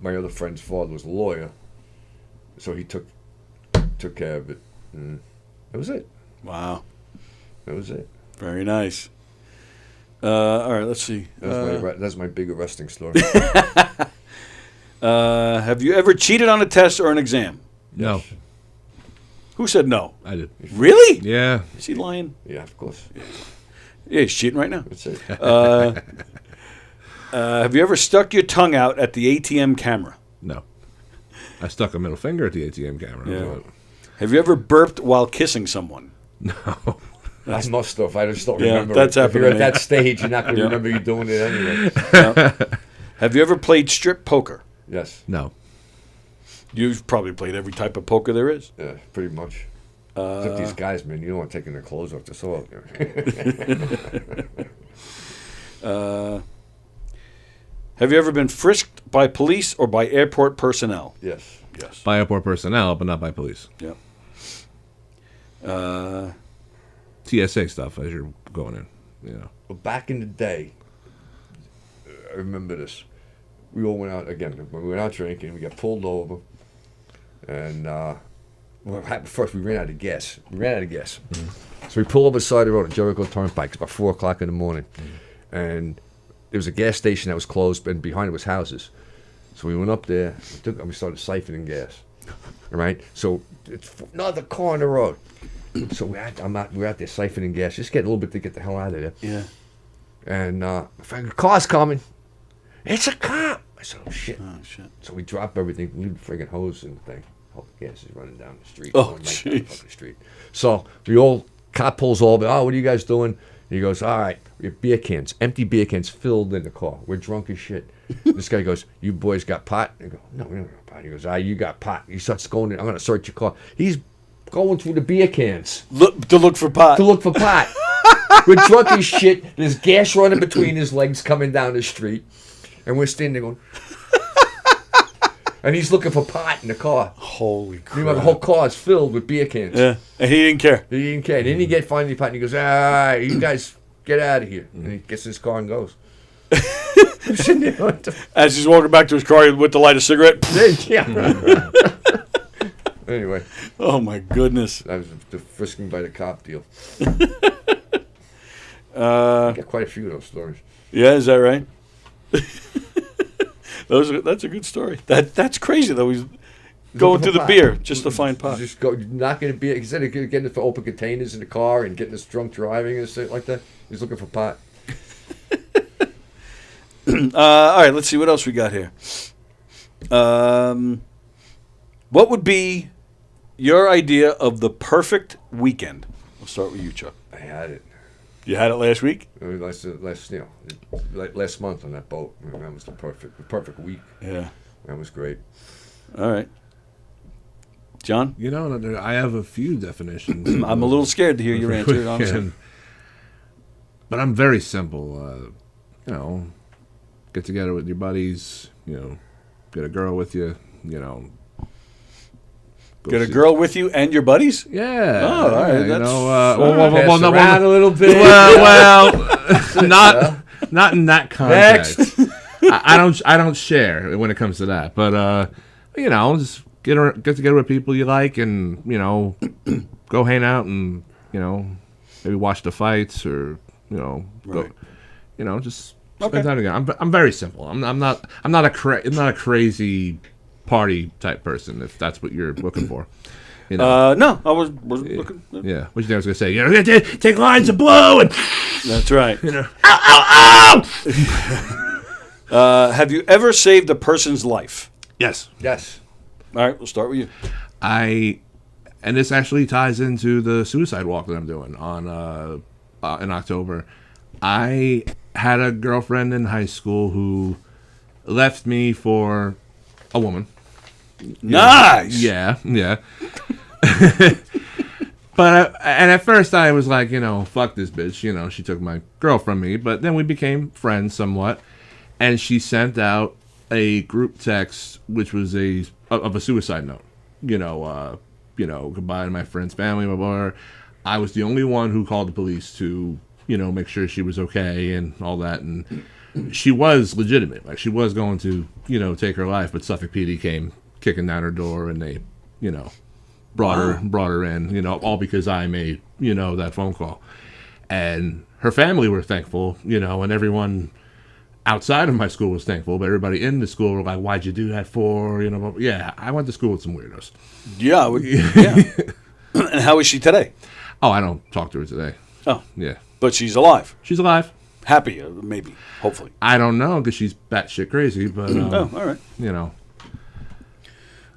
my other friend's father was a lawyer, so he took care of it. And that was it. Wow. That was it. Very nice. All right, let's see. That's my big arresting story. Have you ever cheated on a test or an exam? No. Who said no? I did. Really? Yeah. Is he lying? Yeah, of course. Yeah, he's cheating right now. That's it. Have you ever stuck your tongue out at the ATM camera? No. I stuck a middle finger at the ATM camera. Yeah. Have you ever burped while kissing someone? No. I must have. I just don't remember. That's If you're happened at to me. that stage, you're not going to remember you doing it anyway. Have you ever played strip poker? Yes. No. You've probably played every type of poker there is. Yeah, pretty much. Except these guys, man, you don't want taking their clothes off the soil. Have you ever been frisked by police or by airport personnel? Yes. Yes. By airport personnel, but not by police. Yeah. TSA stuff as you're going in. Well, back in the day, I remember this. We all went out again. When we went out drinking, we got pulled over, and what happened first? We ran out of gas. So we pulled over the side of the road at Jericho Turnpike. It's about 4:00 in the morning, and there was a gas station that was closed, and behind it was houses. So we went up there, and we started siphoning gas. All right. So it's another car on the road. So we're out there siphoning gas, just getting a little bit to get the hell out of there. Yeah. And my friend, the car's coming. It's a cop. I said, oh shit. So we drop everything, leave the friggin' hose and the thing. All the gas is running down the street. Oh, going right down the jeez. fucking street. So cop pulls over. Oh, what are you guys doing? He goes, all right, we have beer cans, empty beer cans filled in the car. We're drunk as shit. This guy goes, you boys got pot? I go, no, we don't got pot. He goes, you got pot. He starts going in. I'm going to search your car. He's going through the beer cans. To look for pot. We're drunk as shit. There's gas running between his legs coming down the street. And we're standing there going, and he's looking for pot in the car. Holy crap. Meanwhile, the whole car is filled with beer cans. Yeah, and he didn't care. He didn't care. Then he get finally pot, and he goes, all right, you guys get out of here. And he gets in his car and goes. I'm sitting there like As he's walking back to his car with the light a cigarette. yeah. Anyway. Oh, my goodness. That was the frisking by the cop deal. I got quite a few of those stories. Yeah, is that right? That's a good story. That's crazy though. He's going through the pot. beer just to find pot. Just go knocking a beer. Instead of getting it for open containers in the car and getting us drunk driving and shit like that, he's looking for pot. All right, let's see what else we got here. What would be your idea of the perfect weekend? We'll start with you, Chuck. I had it. You had it last week? Last month on that boat. That was the perfect week. Yeah. That was great. All right. John? I have a few definitions. I'm a little scared to hear your answer, honestly. but I'm very simple. You know, get together with your buddies. You know, get a girl with you. You know, go Get a see- girl with you and your buddies? Yeah. Oh, all right, You that's- Pass no, around a little bit. well, not in that context. I don't share when it comes to that, but you know, just get together with people you like, and you know, go hang out, and you know, maybe watch the fights, or you know, Right. go, you know, just Okay. spend time together. I'm very simple. I'm not a crazy party type person, if that's what you're looking for. You know. No, I was looking. Yeah, what you think I was gonna say? You know, take lines of blue and That's right. you know. Have you ever saved a person's life? Yes. Yes. All right, we'll start with you. And this actually ties into the suicide walk that I'm doing on in October. I had a girlfriend in high school who left me for a woman. Nice. Yeah. And at first I was like, you know, fuck this bitch. You know, she took my girl from me. But then we became friends somewhat. And she sent out a group text, which was of a suicide note. You know, goodbye to my friend's family, blah, blah, blah. I was the only one who called the police to, you know, make sure she was okay and all that. And she was legitimate. Like, she was going to, you know, take her life. But Suffolk PD came kicking down her door, and they, you know, brought her in, you know, all because I made, you know, that phone call. And her family were thankful, you know, and everyone outside of my school was thankful, but everybody in the school were like, why'd you do that for? You know, yeah, I went to school with some weirdos. Yeah. Yeah. And how is she today? Oh, I don't talk to her today. Oh, Yeah. but she's alive. She's alive. Happy, maybe, hopefully. I don't know, because she's batshit crazy, but, Oh, all right. you know.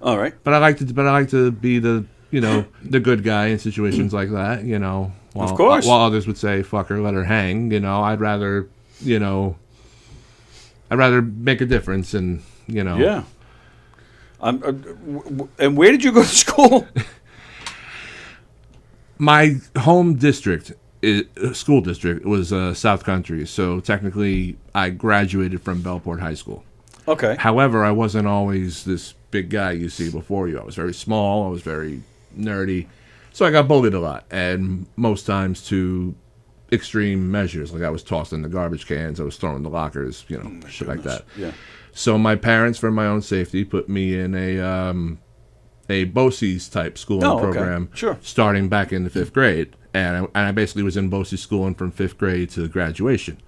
All right. But I like to be the, you know, the good guy in situations like that, you know. While, Of course. While others would say, fuck her, let her hang, you know, I'd rather make a difference, and, you know. Yeah. And where did you go to school? My home district, school district, was South Country, so technically I graduated from Bellport High School. Okay. However, I wasn't always this big guy you see before you. I was very small, I was very nerdy, so I got bullied a lot, and most times to extreme measures. Like, I was tossed in the garbage cans, I was thrown in the lockers, you know, shit like that. Yeah. So my parents, for my own safety, put me in a BOCES type schooling Oh, okay. program, Sure. starting back in the 5th grade. And I basically was in BOCES schooling from 5th grade to graduation.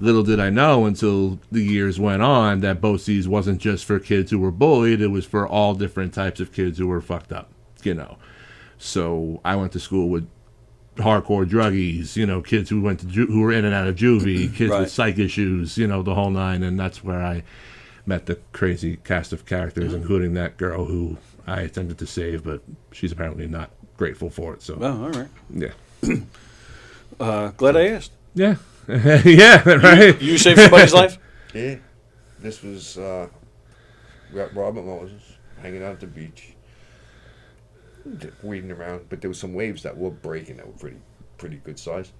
Little did I know until the years went on that BOCES wasn't just for kids who were bullied, it was for all different types of kids who were fucked up, you know. So I went to school with hardcore druggies, you know, kids who who were in and out of juvie, kids Right. with psych issues, you know, the whole nine. And that's where I met the crazy cast of characters, including that girl who I attempted to save, but she's apparently not grateful for it. So Oh, all right. yeah, Glad I asked. yeah, yeah, right. You saved somebody's life? Yeah. This was Robert Moses hanging out at the beach, wading around, but there was some waves that were breaking that were pretty good size.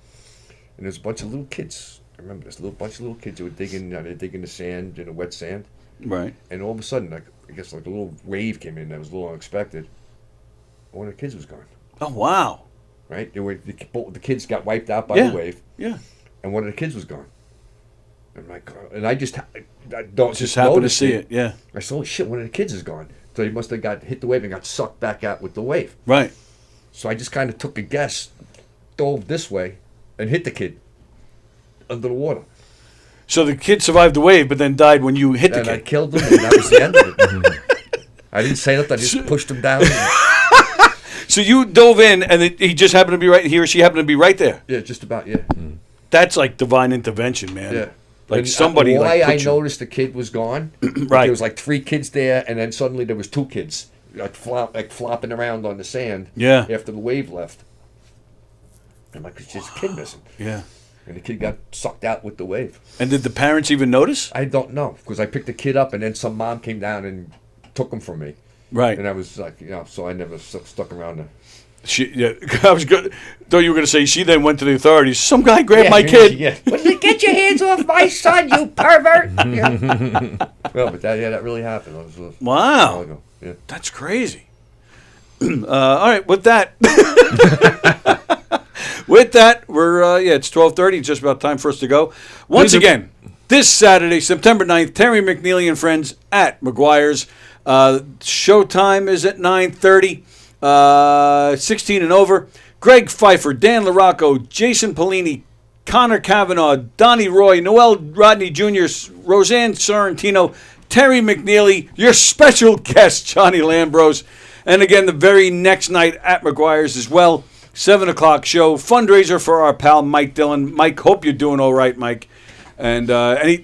And there's a bunch of little kids. I remember this bunch of little kids who were digging the sand, in the wet sand. Right. And all of a sudden, I guess a little wave came in that was a little unexpected. One of the kids was gone. Oh, wow. Right? The kids got wiped out by Yeah. the wave, Yeah. and one of the kids was gone. And I just don't Just happened to noticed see it. Yeah. I said, "Oh shit! One of the kids is gone." So he must have hit the wave and got sucked back out with the wave. Right. So I just kind of took a guess, dove this way, and hit the kid under the water. So the kid survived the wave, but then died when you hit the And I kid. killed him, and that was the end of it. I didn't say nothing. I just pushed him down. So you dove in, and he just happened to be right. He or she happened to be right there. Yeah, just about. Yeah. That's like divine intervention, man. Yeah. Like And somebody. Why like, I put you- noticed the kid was gone. Right. There was like 3 kids there, and then suddenly there was 2 kids flopping around on the sand. Yeah. After the wave left. I'm like, it's just a kid missing. Yeah. And the kid got sucked out with the wave. And did the parents even notice? I don't know, because I picked the kid up, and then some mom came down and took him from me. Right. And I was like, so I never stuck around I was good. Thought you were going to say she then went to the authorities. Some guy grabbed my kid. Yeah. Get your hands off my son, you pervert! Well, but that really happened. That was a Wow. while ago. Yeah. That's crazy. All right, with that, we're it's 12:30. Just about time for us to go. Once again, this Saturday, September 9th, Terry McNeely and friends at McGuire's. Showtime is at 9:30. 16 and over. Greg Pfeiffer, Dan LaRocco, Jason Polini, Connor Kavanaugh, Donnie Roy, Noel Rodney Jr., Roseanne Sorrentino, Terry McNeely, your special guest, Johnny Lambrose. And again, the very next night at McGuire's as well, 7 o'clock show, fundraiser for our pal Mike Dillon. Mike, hope you're doing all right, Mike. And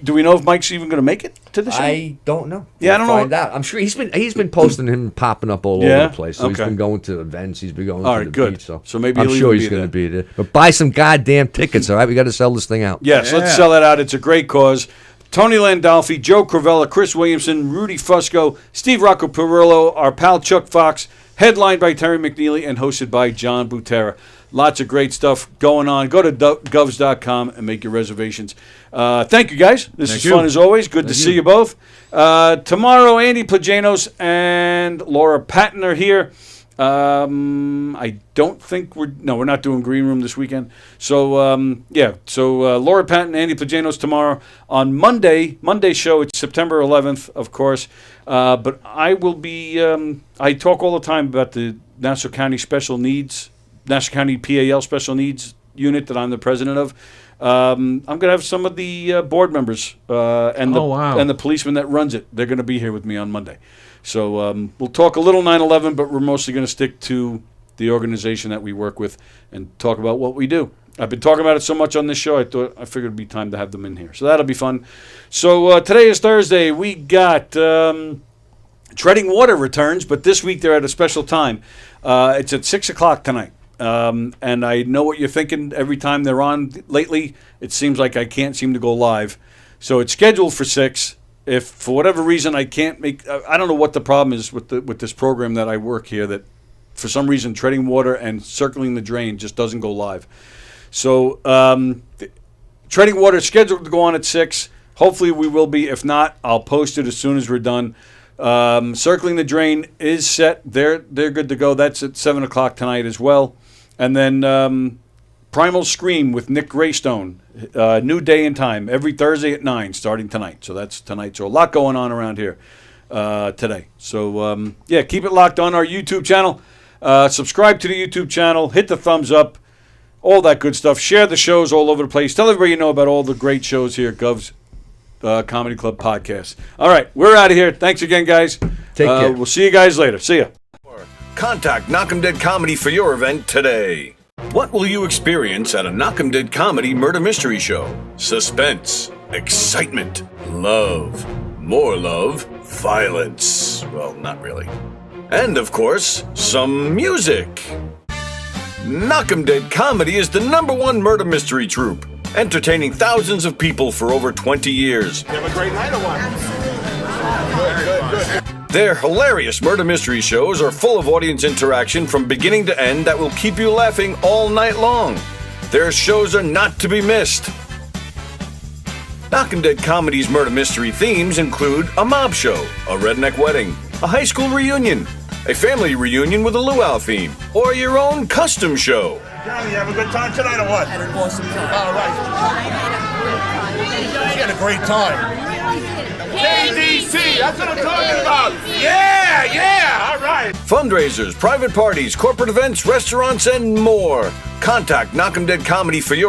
do we know if Mike's even going to make it to the show? I don't know. Yeah, I don't know. Find out. I'm sure he's been posting him popping up all over the place. So he's been going to events. He's been going to the good. beach. So maybe I'm he'll sure even he's be going to be there. But buy some goddamn tickets, all right? We got to sell this thing out. Yes, let's sell it out. It's a great cause. Tony Landolfi, Joe Cravella, Chris Williamson, Rudy Fusco, Steve Rocco Perillo, our pal Chuck Fox, headlined by Terry McNeely and hosted by John Butera. Lots of great stuff going on. Go to govs.com and make your reservations. Thank you, guys. This is fun as always. Good to see you both. Tomorrow, Andy Plajanos and Laura Patton are here. I don't think we're not doing Green Room this weekend. So, Laura Patton, Andy Plajanos tomorrow. On Monday show, it's September 11th, of course. But I will be, I talk all the time about the Nassau County PAL Special Needs Unit that I'm the president of. I'm going to have some of the board members and the policeman that runs it. They're going to be here with me on Monday. So we'll talk a little 9/11, but we're mostly going to stick to the organization that we work with and talk about what we do. I've been talking about it so much on this show, I figured it'd be time to have them in here. So that'll be fun. So today is Thursday. We got Treading Water returns, but this week they're at a special time. It's at 6 o'clock tonight. And I know what you're thinking. Every time they're on lately, it seems like I can't seem to go live. So it's scheduled for 6. If for whatever reason I can't make, I don't know what the problem is with this program that I work here, that for some reason Treading Water and Circling the Drain just doesn't go live. So Treading Water is scheduled to go on at 6. Hopefully we will be. If not, I'll post it as soon as we're done. Circling the Drain is set. They're good to go. That's at 7 o'clock tonight as well. And then Primal Scream with Nick Greystone, new day and time, every Thursday at 9, starting tonight. So that's tonight. So a lot going on around here today. So, keep it locked on our YouTube channel. Subscribe to the YouTube channel. Hit the thumbs up. All that good stuff. Share the shows all over the place. Tell everybody you know about all the great shows here at Gov's Comedy Club Podcast. All right, we're out of here. Thanks again, guys. Take care. We'll see you guys later. See ya. Contact Knockem Dead Comedy for your event today. What will you experience at a Knockem Dead Comedy murder mystery show? Suspense, excitement, love, more love, violence. Well, not really. And, of course, some music. Knockem Dead Comedy is the #1 murder mystery troupe, entertaining thousands of people for over 20 years. You have a great night or what? Good. Their hilarious murder mystery shows are full of audience interaction from beginning to end that will keep you laughing all night long. Their shows are not to be missed. Knockem Dead Comedy's murder mystery themes include a mob show, a redneck wedding, a high school reunion, a family reunion with a luau theme, or your own custom show. Johnny, you have a good time tonight or what? Had an awesome time. All right. You had a great time. KDC, that's what I'm talking about. Yeah, all right. Fundraisers, private parties, corporate events, restaurants, and more. Contact Knockem Dead Comedy for your